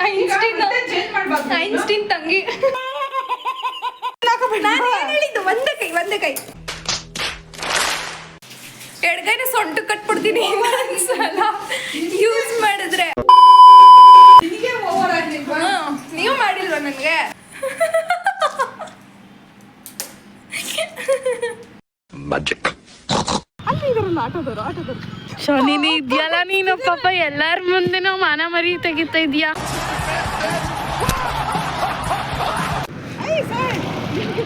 Einstein ತಂಗಿ. ನಾನು ಏನು ಹೇಳಿದ್ದು? ಒಂದೇ ಕೈ ಎಡಗೈನ ಸೊಂಟು ಕಟ್ಬಿಡ್ತೀನಿ ಒಂದ್ಸಲ ಯೂಸ್ ಮಾಡಿದ್ರೆ. ನೀವು ಮಾಡಿಲ್ವ ನನಗೆ? ಶನಿನಿ ಇದೆಯಲ್ಲ ನೀನು ಪಾಪ ಎಲ್ಲಾರ ಮುಂದೆ ನಾವು ಮಾನ ಮರಿ ತೆಗಿತಾ ಇದೀಯಾ.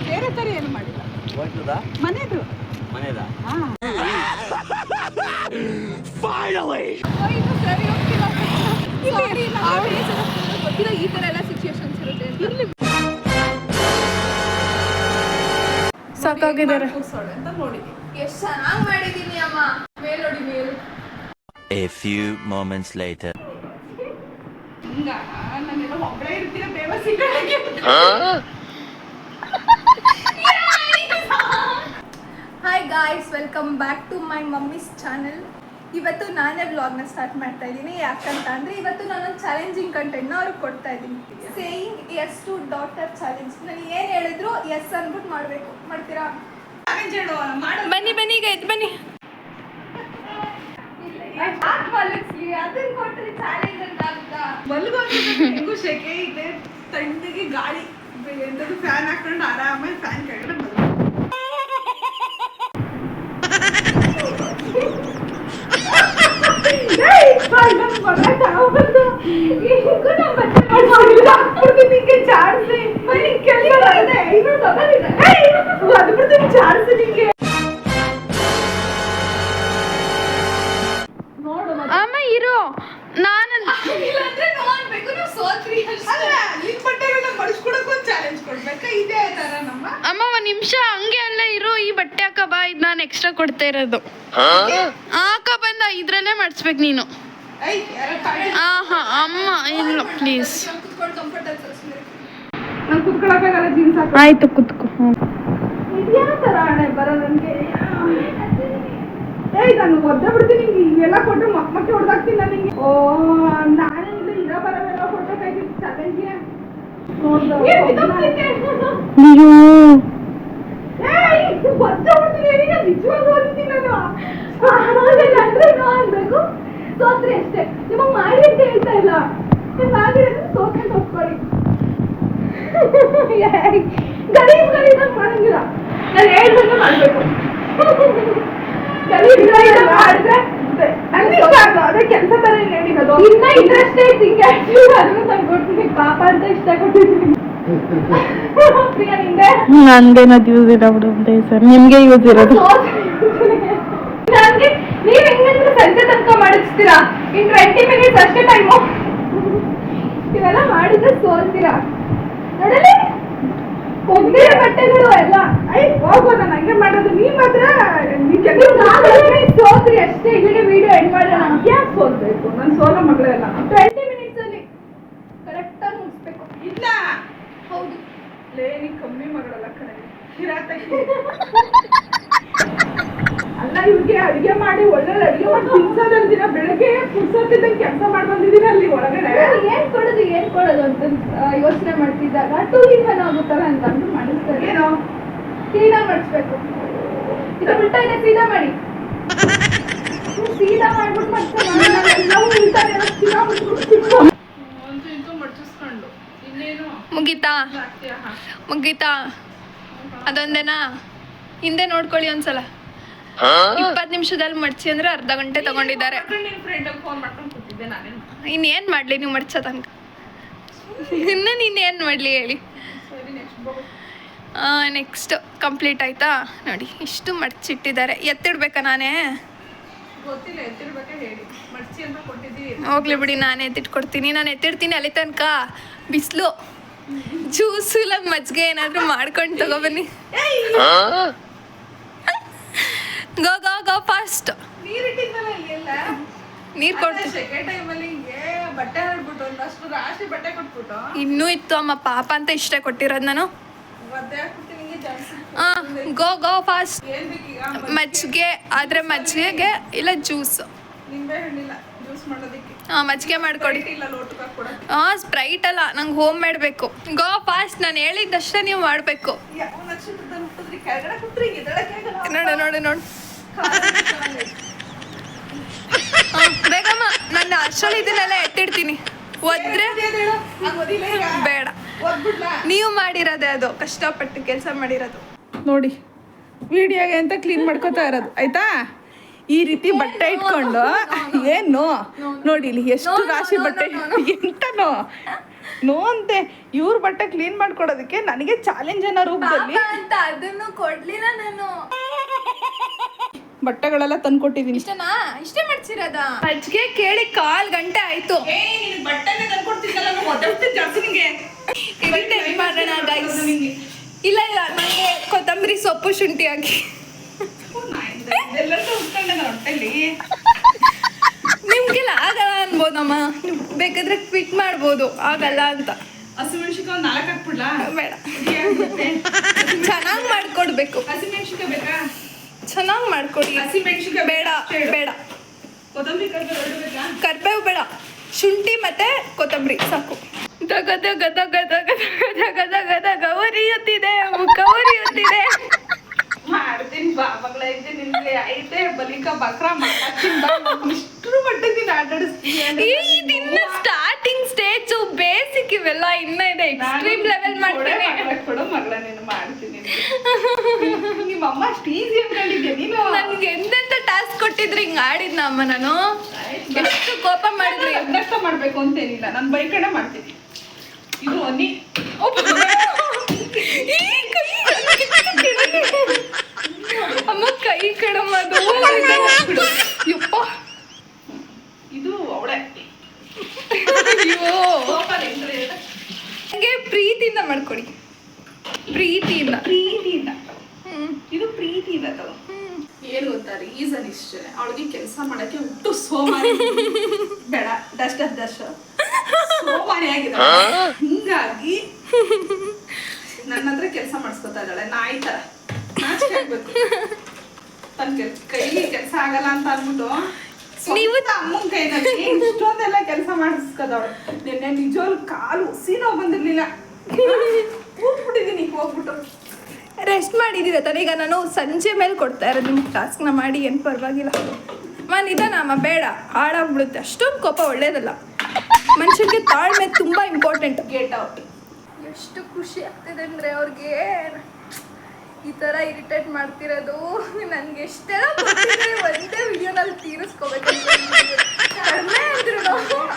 ಬೇರೆ ತರ ಏನು ಮಾಡಿಲ್ಲ. ಮನೆದು ಈ ತರ ಎಲ್ಲ ಸಿಚುಯೇಷನ್ಸ್ ಇರುತ್ತೆ. ಸಾಕಾಗಿದ್ದಾರೆ. ಎಷ್ಟು ಚೆನ್ನಾಗಿ ಮಾಡಿದೀನಿ ಅಮ್ಮ. ಮೇಲ್ ನೋಡಿ ಮೇಲ್. A few moments later. ಒಬ್ಬಳೇ ಇರ್ತೀರ ಬೇವಸಿಗೆ. Hi guys, welcome back to my mummy's channel. ಇವತ್ತು ನಾನೇ ವ್ಲಾಗ್ನ ಸ್ಟಾರ್ಟ್ ಮಾಡ್ತಾ ಇದ್ದೀನಿ. ಯಾಕಂತ ಅಂದರೆ ಇವತ್ತು ನಾನೊಂದು ಚಾಲೆಂಜಿಂಗ್ ಕಂಟೆಂಟ್ನ ಅವ್ರಿಗೆ ಕೊಡ್ತಾ ಇದ್ದೀನಿ. Saying yes to daughter challenge. ನಾನು ಏನು ಹೇಳಿದ್ರು ಎಸ್ ಅಂದ್ಬಿಟ್ಟು ಮಾಡಬೇಕು. ಮಾಡ್ತೀರಾ? ಬನ್ನಿ ಈಗ ಎದ್ದು ಬನ್ನಿ. ಅದನ್ನ ಕೊಟ್ಟರೆ ಚಾಲೆಂಜ್ ಅಂತ ಆಗುತ್ತಾ? ಮಲ್ಗೊಂಡು ಸೆಕೆ ಇದೆ, ತಣ್ಣಗೆ ಗಾಳಿ, ಎಂತದ್ದು ಫ್ಯಾನ್ ಹಾಕೊಂಡು ಆರಾಮಾಗಿ ಫ್ಯಾನ್ ಕೆಳಗಡೆ ಅಮ್ಮ ಇರು, ನಾನು ಅಮ್ಮ ಒಂದ್ ನಿಮಿಷ ಹಂಗೆ ಅಲ್ಲ ಇರು. ಈ ಬಟ್ಟೆ ಹಾಕ ಬಾ, ಇದು ನಾನು ಎಕ್ಸ್ಟ್ರಾ ಕೊಡ್ತಾ ಇರೋದು. ಹಾಕ ಬಂದ, ಇದ್ರಲ್ಲೇ ಮಾಡಿಸ್ಬೇಕು ನೀನು. ಅಮ್ಮ ಇಲ್ಲ ಪ್ಲೀಸ್. ಆಯ್ತು ಕುತ್ಕೋ. ನಾನು ಒದ್ದೆ ಬಿಡ್ತೀನಿ. ಇವೆಲ್ಲ ಕೊಟ್ಟು ಮಕ್ಕಳಿಗೆ ಹೊಡೆದಾಕ್ತೀನಿ ನನಗೆ. ಓ ನಾನೇ ಇರೋ ಬರೋವೆಲ್ಲ ಕೊಟ್ಟೋಕಾಯ್ತು ಚಾಲೆಂಜ್ಗೆ. ಸೋತ್ರಿ ಅಷ್ಟೇ. ನಿಮಗೆ ಮಾಡಿ ಅಂತ ಹೇಳ್ತಾ ಇಲ್ಲ. ಸೋತ್ಕೊಂಡು ಒಪ್ಕೊಳ್ಳಿ. ಗಲೀಜ್ ಮಾಡಂಗಿಲ್ಲ. ನಾನು ಹೇಳ್ದಂಗೆ ಮಾಡ್ಬೇಕು. ಅದೇ ಕೆಲಸ ತರ ಹೇಳಿರೋದು. ಇನ್ನ ಇಂಟ್ರೆಸ್ಟ್ ಐತಿ. ಅದನ್ನು ತಂದು ಕೊಡ್ತೀನಿ. ಪಾಪ ಅಂತ ಇಷ್ಟ ಕೊಟ್ಟಿದ್ದೀನಿ. ನಂದೇನದು ಯೂಸ್ ಇಲ್ಲ ಬಿಡು ಸರ್, ನಿಮ್ಗೆ ಯೂಸ್ ಇರೋದು. ನನಗೆ ನೀವು ಹೆಂಗಂದ್ರೆ ಸಂಜೆ ತನಕ ಮಾಡಿಸ್ತೀರಾ. ಇನ್ 20 ಮಿನಿಟ್ಸ್ ಅಷ್ಟೇ ಟೈಮು. ಇವೆಲ್ಲ ಮಾಡಿದ್ರೆ ಸೋಲ್ತೀರಾ. ನೋಡಲಿ ಒಬ್ಬಿರ ಬಟ್ಟೆಗಳು ಎಲ್ಲ. ಹೋಗೋ, ನಾನು ಹಂಗೆ ಮಾಡೋದು. ನೀವ್ ಮಾತ್ರ ಸೋತ್ರಿ ಅಷ್ಟೇ. ವಿಡಿಯೋ ಎಂಡ್ ಮಾಡೋಣ. ಯಾಕೆ ಸೋಲ್ಬೇಕು? ನಾನು ಸೋಲೋ ಮಗಳೆಲ್ಲ 20 ಮಿನಿಟ್ಸ್ ಅಲ್ಲಿ ಕರೆಕ್ಟ್ ಆಗಿ ಮುಗಿಸ್ಬೇಕು. ಇಲ್ಲ ಹೌದು ನೀ ಕಮ್ಮಿ ಮಗಳಲ್ಲ ಕಡೆ ಅಲ್ಲ. ಇವ್ರಿಗೆ ಅಡಿಗೆ ಮಾಡಿ ಒಳ್ಳೆ ಅಡಿಗೆ ಮಾಡಿ ತಿನ್ಸೋದಂದಿನ. ಬೆಳಗ್ಗೆ ಕುಡ್ಸೋತಿದ್ದಂಗೆ ಕೆಲಸ ಮಾಡಿ ಬಂದಿದ್ದೀನಿ ಅಲ್ಲಿ ಒಳಗಡೆ. ಏನ್ ಕೊಡೋದು ಅಂತ ಯೋಚನೆ ಮಾಡ್ತಿದ್ದಾಗ 2 in 1 ಆಗುತ್ತಲ್ಲ ಅಂತ ಅಂದ್ಬಿಟ್ಟು ಮಾಡಿಸ್ತಾರೆ. ಏನೋ ಸೀದಾ ಮಾಡಿಸ್ಬೇಕು. ಇದು ಉಲ್ಟಾ ಇದೆ, ಸೀದಾ ಮಾಡಿ. ಸೀದಾ ಮಾಡ್ಬಿಟ್ಟು ಮಡಿಸ್ಕೊಂಡು ಇನ್ನೇನು ಮುಗೀತಾ ಅದೊಂದೇನಾ? ಹಿಂದೆ ನೋಡ್ಕೊಳ್ಳಿ ಒಂದ್ಸಲ. 20 ನಿಮಿಷದಲ್ಲಿ ಮಡ್ಚಿ ಅಂದ್ರೆ ಅರ್ಧ ಗಂಟೆ ತಗೊಂಡಿದ್ದಾರೆ. ಇನ್ನೇನ್ ಮಾಡ್ಲಿ ನೀವು ಮಡ್ಚೋ ತನಕ? ಇನ್ನು ನೀನೇನ್ ಮಾಡ್ಲಿ ಹೇಳಿ? ನೆಕ್ಸ್ಟ್ ಕಂಪ್ಲೀಟ್ ಆಯ್ತಾ? ನೋಡಿ ಇಷ್ಟು ಮಡ್ಚಿಟ್ಟಿದ್ದಾರೆ. ಎತ್ತಿಡ್ಬೇಕಾ ನಾನೇ? ಹೋಗ್ಲಿ ಬಿಡಿ, ನಾನೇ ಎತ್ತಿಟ್ಕೊಡ್ತೀನಿ. ನಾನು ಎತ್ತಿಡ್ತೀನಿ ಅಲ್ಲಿ ತನಕ. ಬಿಸಿಲು, ಜ್ಯೂಸು ಇಲ್ಲ ಮಜ್ಜಿಗೆ ಏನಾದರೂ ಮಾಡ್ಕೊಂಡು ತಗೊಬನ್ನಿ. ಗೋ ಗೋ ಗೋ ಫಾಸ್ಟ್. ನೀರು ಕೊಡ್ತೀನಿ. ಇನ್ನೂ ಇತ್ತು ಅಮ್ಮ, ಪಾಪ ಅಂತ ಇಷ್ಟೇ ಕೊಟ್ಟಿರೋದು ನಾನು. ಗೋ ಗೋ ಫಾಸ್ಟ್. ಮಜ್ಜಿಗೆ ಆದರೆ ಮಜ್ಜಿಗೆಗೆ ಇಲ್ಲ ಜ್ಯೂಸ್. ನಿಂಬೆ ಹಣ್ಣಿಲ್ಲ ಜ್ಯೂಸ್ ಮಾಡೋದಕ್ಕೆ. ಮಜ್ಜಿಗೆ ಮಾಡ್ಕೊಡಿ. ಇಲ್ಲ ಲೋಟಕ್ಕೆ ಹಾಕ್ಕೊಡ. ಸ್ಪ್ರೈಟ್ ಅಲ್ಲ, ನಂಗೆ ಹೋಮ್ ಮೇಡ್ ಬೇಕು. ಗೋ ಫಾಸ್ಟ್, ನಾನು ಹೇಳಿದ್ದಷ್ಟೇ ನೀವು ಮಾಡಬೇಕು. ಯಾವ ನಕ್ಷತ್ರದಲ್ಲಿ ಹುಟ್ಟಿದ್ರಿ? ಕೆಳಗಡೆ ಕೂತ್ರಿ, ಎದ್ದೇಳಕ್ಕೆ ಆಗಲ್ಲ. ನೋಡು ಬೇಗಮ್ಮ, ನನ್ನ ಅಷ್ಟರಲ್ಲಿ ಇದನ್ನೆಲ್ಲ ಎತ್ತಿಡ್ತೀನಿ. ಒದ್ರೆ ಬೇಡ, ನೀವು ಮಾಡಿರೋದೇ ಅದು, ಕಷ್ಟಪಟ್ಟು ಕೆಲಸ ಮಾಡಿರೋದು. ನೋಡಿ ವಿಡಿಯೋಗೆ ಅಂತ ಕ್ಲೀನ್ ಮಾಡ್ಕೋತಾ ಇರೋದು ಆಯ್ತಾ. ಈ ರೀತಿ ಬಟ್ಟೆ ಇಟ್ಕೊಂಡು ಏನು ನೋಡಿ ಇಲ್ಲಿ ಎಷ್ಟು ರಾಶಿ ಬಟ್ಟೆ ಎಂತನೋ ನೋ ಅಂತೆ. ಇವ್ರ ಬಟ್ಟೆ ಕ್ಲೀನ್ ಮಾಡ್ಕೊಡೋದಕ್ಕೆ ನನಗೆ ಚಾಲೆಂಜ್ ಅನ್ನೋ ರೂಪದಲ್ಲಿ ಅಂತ ಅದನ್ನು ಕೊಡ್ಲಿಲ್ಲ ನಾನು. ಬಟ್ಟೆಗಳೆಲ್ಲ ತಂದ್ಕೊಟ್ಟಿದ್ದೀನಿ. ಇಷ್ಟನಾ? ಇಷ್ಟೇ ಮಾಡ್ಸಿರೋದ? ಮಜ್ಜಿಗೆ ಕೇಳಿ 1/4 ಗಂಟೆ ಆಯ್ತು. ಬಟ್ಟೆನೇ ತಂದ್ಕೊಡ್ತಿದ್ದಲ್ಲ, ಜಾಸ್ತಿ ನಿಂಗೆ ಇರಿಟೇಟ್ ಮಾಡೋಣ ಗೈಸ್. ಇಲ್ಲ ನನಗೆ ಕೊತ್ತಂಬರಿ ಸೊಪ್ಪು ಶುಂಠಿ ಹಾಕಿ. ನಿಮ್ಗೆಲ್ಲ ಆಗಲ್ಲ ಅನ್ಬೋದಮ್ಮ, ಬೇಕಾದ್ರೆ ಕ್ವಿಟ್ ಮಾಡ್ಬೋದು, ಆಗಲ್ಲ ಅಂತ. ಹಸಿಮೆಣ್ಸಿಕಾಯಿ 4 ಹಾಕ್ಬಿಡ್ಲಾ? ಬೇಡ, ಚೆನ್ನಾಗಿ ಮಾಡ್ಕೊಡ್ಬೇಕು. ಹಸಿಮೆಣ್ಸಿಕಾಯಿ ಬೇಕಾ? ಚೆನ್ನಾಗಿ ಮಾಡ್ಕೊಡಿ. ಹಸಿಮೆಣ್ಸಿಕಾಯಿ ಬೇಡ ಬೇಡ, ಕೊತ್ತಂಬರಿ ಕರ್ಬೇವು ಬೇಕಾ? ಕರ್ಬೇವು ಬೇಡ, ಶುಂಠಿ ಮತ್ತೆ ಕೊತ್ತಂಬರಿ ಸಾಕು. ಗದ ಗದ ಗದ ಗದ ಗದ ಗದ ಗದ ಗೌರಿ ಹೊತ್ತಿದೆ, ಗೌರಿ ಹೊತ್ತಿದೆ. ಮಾಡ್ತೀನಿ ಬಾ ಮಗಳ ಐತೆ ನಿನ್ಗೆ ಐತೆ ಬಲಿಕ ಬಕ್ರ ಮಾಡ್ತೀನಿ ಬಾ. ಇಷ್ಟು ಮಟ್ಟಿಗೆ ಆಟಾಡಿಸ್ತೀನಿ. ಇದಿನ್ನ ಸ್ಟಾರ್ಟಿಂಗ್ ಸ್ಟೇಜ್, ಬೇಸಿಕ್ ಇವೆಲ್ಲ ಇನ್ನ ಇದೆ, ಎಕ್ಸ್ಟ್ರೀಮ್ ಲೆವೆಲ್ ಮಾಡ್ತೀನಿ. ಕೊಡು ಮಗಳ ನೀನು ಮಾಡ್ತೀನಿ. ನಿಮ್ಮ ಅಮ್ಮ ಅಷ್ಟು ಈಸಿ ಅನ್ಕೊಂಡಿದ್ದೆ ನೀನು. ನನ್ಗೆ ಎಂತೆಂತ ಟಾಸ್ಕ್ ಕೊಟ್ಟಿದ್ರಿ, ಹಿಂಗ್ ಆಡಿದ್ನ ಅಮ್ಮ ನಾನು. ಎಷ್ಟು ಕೋಪ ಮಾಡಿದ್ರಿ. ಅದಷ್ಟ ಮಾಡ್ಬೇಕು ಅಂತೇನಿಲ್ಲ, ನಾನು ಬೈಕಡೆ ಮಾಡ್ತೀನಿ. ಇದು ನೀ ಅಮ್ಮ ಕೈ ಕಡಮದು. ಯಪ್ಪ, ಇದು ಅವಳೆ. ಅಯ್ಯೋ, ನಂಗೆ ಪ್ರೀತಿಯಿಂದ ಮಾಡ್ಕೊಡಿ, ಪ್ರೀತಿಯಿಂದ. ಇದು ಪ್ರೀತಿಯಿಂದ ತಗೋ. ಏನು ಗೊತ್ತಾ, ರೀಸನ್ ಇಷ್ಟೇ, ಅವಳಿಗೆ ಕೆಲಸ ಮಾಡಕ್ಕೆ ಹುಟ್ಟು ಸೋಮಾರಿ. ಬೇಡ, ದಷ್ಟ ಸೋಮಾರಿ ಆಗಿದೆ. ಹಿಂಗಾಗಿ ನನ್ನ ಹತ್ರ ಕೆಲಸ ಮಾಡಿಸ್ಕೊತಾ ಇದ್ದಾಳೆ, ನಾಯಿ ತರ. ನಾಚಿಕೆ ಆಗ್ಬೇಕು. ತನ್ನ ಕೈಲಿ ಕೆಲಸ ಆಗಲ್ಲ ಅಂತ ಅಂದ್ಬಿಟ್ಟು ನೀವು ಅಮ್ಮನ ಕೈನಲ್ಲಿ ಇಷ್ಟೊಂದೆಲ್ಲ ಕೆಲಸ ಮಾಡಿಸ್ಕೋದವಳು. ನಿನ್ನೆ ನಿಜವಾಗ್ಲೂ ಕಾಲು ಹುಸಿ ನೋವು ಬಂದಿರ್ಲಿಲ್ಲ, ಕೂತ್ಬಿಟ್ಟಿದ್ದೀನಿ ಹೋಗ್ಬಿಟ್ಟು. ರೆಸ್ಟ್ ಮಾಡಿದ್ದೀರ ತಾನೆ. ಈಗ ನಾನು ಸಂಜೆ ಮೇಲೆ ಕೊಡ್ತಾ ಇರೋದು ನಿಮ್ಗೆ ಟಾಸ್ಕ್ನ ಮಾಡಿ, ಏನು ಪರವಾಗಿಲ್ಲ. ನಿಧಾನಮ್ಮ, ಬೇಡ ಹಾಳಾಗ್ಬಿಡುತ್ತೆ. ಅಷ್ಟೊಂದು ಕೋಪ ಒಳ್ಳೇದಲ್ಲ. ಮನುಷ್ಯನಿಗೆ ತಾಳ್ಮೆ ತುಂಬ ಇಂಪಾರ್ಟೆಂಟ್. Gate out. ಎಷ್ಟು ಖುಷಿ ಆಗ್ತಿದೆ ಅಂದರೆ ಅವ್ರಿಗೆ ಈ ಥರ ಇರಿಟೇಟ್ ಮಾಡ್ತಿರೋದು. ನನಗೆ ಎಷ್ಟೆಲ್ಲ ಗೊತ್ತಿದ್ರೆ ಒಂದೇ ವಿಡಿಯೋನಲ್ಲಿ ತೀರಿಸ್ಕೋಬೇಕು. ಕಡಿಮೆ ಅಂದ್ರೂ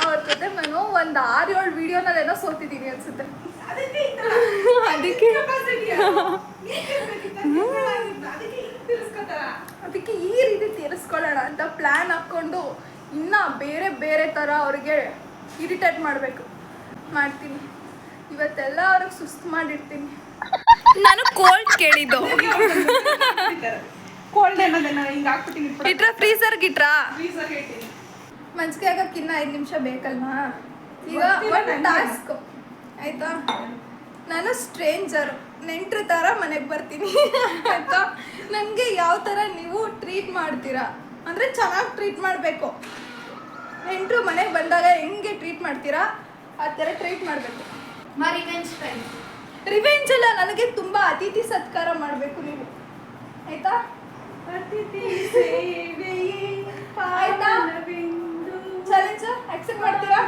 ಅವ್ರ ಜೊತೆ ನಾನು ಒಂದು 6-7 ವಿಡಿಯೋನಲ್ಲೇನೋ ಸೋತಿದ್ದೀನಿ ಅನ್ಸುತ್ತೆ. ಅದಕ್ಕೆ ಈ ರೀತಿ ತೀರಿಸ್ಕೊಳ್ಳೋಣ ಅಂತ ಪ್ಲ್ಯಾನ್ ಹಾಕ್ಕೊಂಡು ಇನ್ನು ಬೇರೆ ಬೇರೆ ಥರ ಅವ್ರಿಗೆ ಇರಿಟೇಟ್ ಮಾಡಬೇಕು. ಮಾಡ್ತೀನಿ ಇವತ್ತೆಲ್ಲ ಅವ್ರಿಗೆ ಸುಸ್ತು ಮಾಡಿರ್ತೀನಿ. ನಾನು ಕೋಲ್ಡ್ ಕೇಳಿದ್ದು. ಕೋಲ್ಡ್ ಏನದೇನ ಹಿಂಗೆ ಹಾಕ್ಬಿಟ್ಟಿನಿ. ಇಟ್ರಾ ಫ್ರೀಸರ್ಗೆ ಇಟ್ರಾ? ಫ್ರೀಸರ್ಗೆ ಇಟ್ಟಿನಿ. ಮಜ್ಜಿಗೆ ಆಗಕ್ಕೆ ಇನ್ನೂ 5 ನಿಮಿಷ ಬೇಕಲ್ವಾ? ಈಗ ಒಂದು ಟಾಸ್ಕ್ ಆಯಿತಾ. ನಾನು ಸ್ಟ್ರೇಂಜರ್, ನೆಂಟ್ರ ಥರ ಮನೆಗೆ ಬರ್ತೀನಿ ಆಯಿತಾ. ನನಗೆ ಯಾವ ಥರ ನೀವು ಟ್ರೀಟ್ ಮಾಡ್ತೀರಾ ಅಂದರೆ ಚೆನ್ನಾಗಿ ಟ್ರೀಟ್ ಮಾಡಬೇಕು. ನೆಂಟರು ಮನೆಗೆ ಬಂದಾಗ ಹೆಂಗೆ ಟ್ರೀಟ್ ಮಾಡ್ತೀರಾ ಆ ಥರ ಟ್ರೀಟ್ ಮಾಡಬೇಕು. ರಿವೆಂಜ್ ಅಲ್ಲ, ನನಗೆ ತುಂಬ ಅತಿಥಿ ಸತ್ಕಾರ ಮಾಡಬೇಕು ನೀವು ಆಯಿತಾ. ಅತಿಥಿ ಆಯ್ತಾ? ಚಾಲೆಂಜ್ ಆಕ್ಸೆಪ್ಟ್ ಮಾಡ್ತೀರಾ?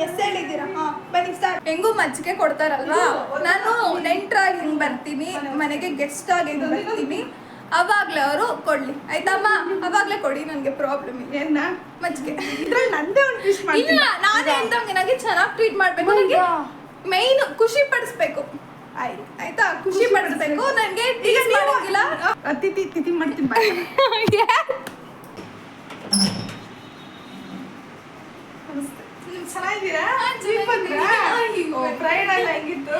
ಎಸ್ ಹೇಳಿದ್ದೀರಾ? ಹಾಂ ಬನ್ನಿ ಸ್ಟಾರ್ಟ್. ಹೆಂಗೂ ಮಜ್ಜಿಗೆ ಕೊಡ್ತಾರಲ್ವಾ, ನಾನು ನೆಂಟ್ರಾಗಿ ಹಿಂಗೆ ಬರ್ತೀನಿ, ಮನೆಗೆ ಗೆಸ್ಟ್ ಆಗಿ ಹಿಂಗೆ ಬರ್ತೀನಿ. ಅವಾಗಲೇ ಅವರು ಕೊಡ್ಲಿ ಆಯ್ತಮ್ಮ, ಅವಾಗಲೇ ಕೊಡಿ, ನನಗೆ ಪ್ರಾಬ್ಲಮ್ ಇಲ್ಲ. ಏನ ಮಜ್ಜಿಗೆ ಇದ್ರಲ್ಲಿ ನಂದೇ ಒಂದು ಫಿಶ್ ಮಾಡಿ. ಇಲ್ಲ, ನಾನೇ ಇದ್ದಂಗೆ ನನಗೆ ಚೆನ್ನಾಗಿ ಟ್ರೀಟ್ ಮಾಡಬೇಕು. ನನಗೆ ಮೈನ್ ಖುಷಿ ಪಡಿಸ್ಬೇಕು ಆಯ್ತಾ. ಖುಷಿ ಪಡಿಸ್ಬೇಕು. ನನಗೆ ಟೀಸ್ ಮಾಡೋಂಗಿಲ್ಲ. ಅತಿಥಿ ತಿಥಿ ಮಾಡ್ತೀನಿ. ಚೆನ್ನಾಗಿದ್ದೀರಾ? ಪ್ರಯಾಣ ಎಲ್ಲ ಹೆಂಗಿತ್ತು?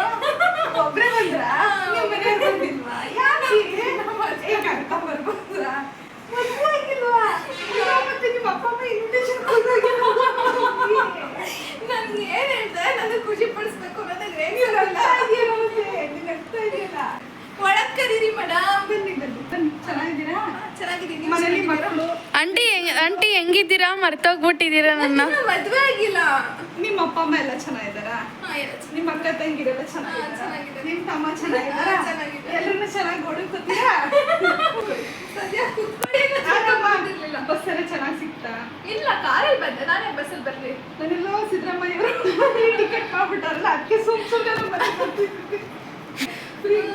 ಒಬ್ಬರೇ ಬಂದ್ರಾ? ನೀವು ಮನೆಯವ್ರು ಬಂದಿಲ್ವಾ? ಯಾಕೆ ಅಕ್ಕ ಬರ್ಬೋದ್ರಾ? ಮದುವೆ ಆಗಿಲ್ವಾ? ಮತ್ತೆ ನಿಮ್ಮ ಅಪ್ಪ ಅಮ್ಮ ಇನ್ವಿಟೇಷನ್ ಕೊಡೋಗಿಲ್ವಾ? ನನ್ಗೆ ಏನ್ ಹೇಳ್ದೆ, ನನಗೆ ಖುಷಿ ಪಡಿಸ್ಬೇಕು. ನನಗೆ ಒಳಗ್ ಕರೀರಿ ಮೇಡಮ್. ಚೆನ್ನಾಗಿದ್ದೀರಾ? ಚೆನ್ನಾಗಿದ್ದೀನಿ. ಮನೇಲಿ ಮಕ್ಕಳು ಆಂಟಿ ಹೆಂಗೆ ಹೆಂಗಿದ್ದೀರಾ? ಮರ್ತೋಗ್ಬಿಟ್ಟಿದ್ದೀರಾ ನನ್ನ. ಮದ್ವೆ ಆಗಿಲ್ಲ. ನಿಮ್ಮ ಅಪ್ಪ ಅಮ್ಮ ಎಲ್ಲ ಚೆನ್ನಾಗಿದ್ದಾರಾ? ನಿಮ್ಮ ಅಕ್ಕ ತಂಗಿರೆಲ್ಲ ಚೆನ್ನಾಗಿದ್ದಾರಾ? ಚೆನ್ನಾಗಿದೆ. ನಿಮ್ಮ ತಮ್ಮ ಚೆನ್ನಾಗಿದ್ದಾರಾ? ಚೆನ್ನಾಗಿದೆ. ಎಲ್ಲರನ್ನೂ ಚೆನ್ನಾಗಿ ಓಡಾಡ್ಕೊತೀರಾ? ಸದ್ಯ ಕುತ್ಕೊಳ್ಳಿ ಬಸ್ಸೆಲ್ಲ ಚೆನ್ನಾಗಿ ಸಿಗ್ತಾ? ಇಲ್ಲ, ಕಾರಲ್ಲಿ ಬಂದೆ, ನಾನೇ ಬಸ್ಸಲ್ಲಿ ಬರ್ಲಿ. ನಾನೆಲ್ಲೋ ಸಿದ್ದರಾಮಯ್ಯವರು ಟಿಕೆಟ್ ಮಾಡ್ಬಿಟ್ಟಾರಲ್ಲ, ಅದಕ್ಕೆ ಸುಮ್ಮನೆ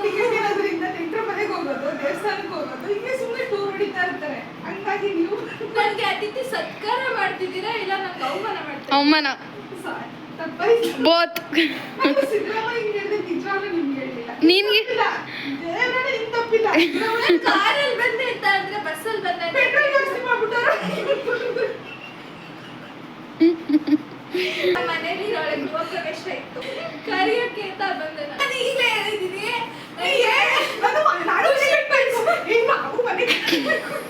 ಟಿಕೆಟ್ ಇರೋದ್ರಿಂದ ನೆಂಟ್ರ ಮನೆಗೆ ಹೋಗೋದು, ದೇವಸ್ಥಾನಕ್ಕೆ ಹೋಗೋದು, ಹಿಂಗೆ ಸುಮ್ಮನೆ ಟೂರ್ ಹೊಡಿತಾ ಇರ್ತಾರೆ. ಹಂಗಾಗಿ ನೀವು ನನಗೆ ಅತಿಥಿ ಸತ್ಕಾರ ಮಾಡ್ತಿದ್ದೀರಾ ಇಲ್ಲ ನಂಗೆ ಅವಮಾನ ಮಾಡ್ತೀರಾ? ಅವಮಾನ ತಪ್ಪಾಯ್ತು. ಬೋತ್. ನಾನು ಸಿದ್ದರಾಮಯ್ಯ ಹಿಂಗೆ ಹೇಳಿದೆ, ನಿಜವಾಗ್ಲೂ ನಿಮ್ಗೆ ಹೇಳಿಲ್ಲ. ನಿನ್ಗೆ ದೇವರೇ ನಿಮ್ ತಪ್ಪಿಲ್ಲ. ಕಾರಲ್ಲಿ ಬಂದೆ ಅಂತ ಅಂದ್ರೆ ಬಸ್ಸಲ್ಲಿ ಬಂದೆ ಅಂತ ಪೆಟ್ರೋಲ್ ಜಾಸ್ತಿ ಮಾಡ್ಬಿಟ್ಟಾರ. ನಮ್ಮ ಮನೇಲಿ ಒಳಗೆ ಗೃಹ ಪ್ರವೇಶ ಇತ್ತು, ಕರಿಯಕ್ಕೆ ಅಂತ ಬಂದೆ. ನಾನು ಈಗಲೇ ಹೇಳಿದ್ದೀನಿ ನಾನು ಕೇಳ್ಬೇಕು. ನಾವು ಮನೆಗೆ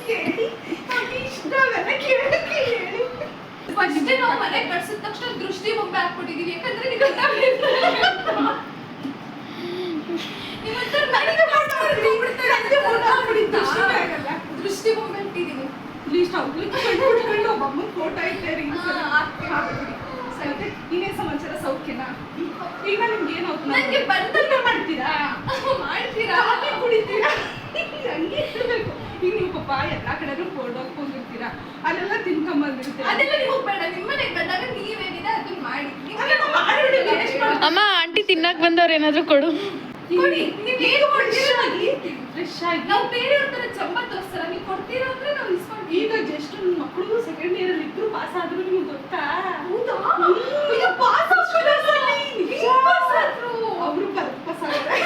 ಕೇಳಿ ನಮ್ಗೆ ಇಷ್ಟ ಅವೆಲ್ಲ ಕೇಳಕ್ಕೆ ಹೇಳಿ. ಫಸ್ಟ್ ನಾವು ಮನೆ ಕಳ್ಸಿದ ತಕ್ಷಣ ದೃಷ್ಟಿ ಬೊಂಬೆ ಹಾಕ್ಬಿಟ್ಟಿದೀವಿ, ಯಾಕಂದ್ರೆ ನೀವು ಇವತ್ತರ ದೃಷ್ಟಿ ಬೊಂಬೆ ಇಟ್ಟಿದೀವಿ. ಲೀಸ್ಟ್ ಅವ್ರಿಗೆ ಕಂಡು ಒಬ್ಬಮ್ಮನ ಫೋಟೋ ಇಟ್ಟೇರಿ. ಇನ್ನೇ ಸಮಾಚಾರ ಸೌಖ್ಯನಾ? ಈಗ ನಿಮ್ಗೆ ಏನಾಯ್ತು? ನನಗೆ ಬಂದಲ್ಲ ಮಾಡ್ತೀರಾ? ಮಾಡ್ತೀರಾ? ಕಾಫಿ ಕುಡಿತೀರಾ? ಹಂಗೆ ಇರ್ಬೇಕು. ಈಗ ನೀವು ಪಾಪ ಎಲ್ಲಾ ಕಡೆನೂ ಹೋಗಿರ್ತೀರಾ, ಅಲ್ಲೆಲ್ಲ ತಿನ್ಕೊಂಬಂದಿರ್ತೀರಾ. ಅದೆಲ್ಲ ನಿಮಗೆ ಬೇಡ. ನಿಮ್ಮ ಮನೆಗೆ ಬಂದಾಗ ನೀವೇನಿದೆ ಅದನ್ನ ಮಾಡಿ. ಅದೆಲ್ಲ ಮಾಡ್ಬಿಡಿ, waste ಮಾಡ್ಬೇಡಿ. ಅಮ್ಮ, ಆಂಟಿ ತಿನ್ನಕ್ ಬಂದವ್ರು ಏನಾದ್ರು ಕೊಡು. ಕೊಡಿ, ನೀವು ಹೇಗೆ ಕೊಡ್ತೀರಾ? ಫ್ರೆಶ್ ಆಗಿ ನಾವು ಬೇರೆಯವ್ರ ತರ ಚಂಬ ತೋರಿಸ್ತಾರ, ನೀವು ಕೊಡ್ತೀರಾ ಅಂದ್ರೆ ನಾವು ಇಸ್ಕೊಂಡು. ಈಗ ಜಸ್ಟ್ ಮಕ್ಕಳು ಸೆಕೆಂಡ್ ಇಯರ್ ಅಲ್ಲಿ ಇದ್ರು ಪಾಸ್ ಆದ್ರು ನಿಮ್ಗೆ ಗೊತ್ತಾ? ಹೌದಾ? ಈಗ ಪಾಸ್ ಪಾಸ್ ಆದ್ರು. ಅವರು ಪಾಸ್ ಆದ್ರೆ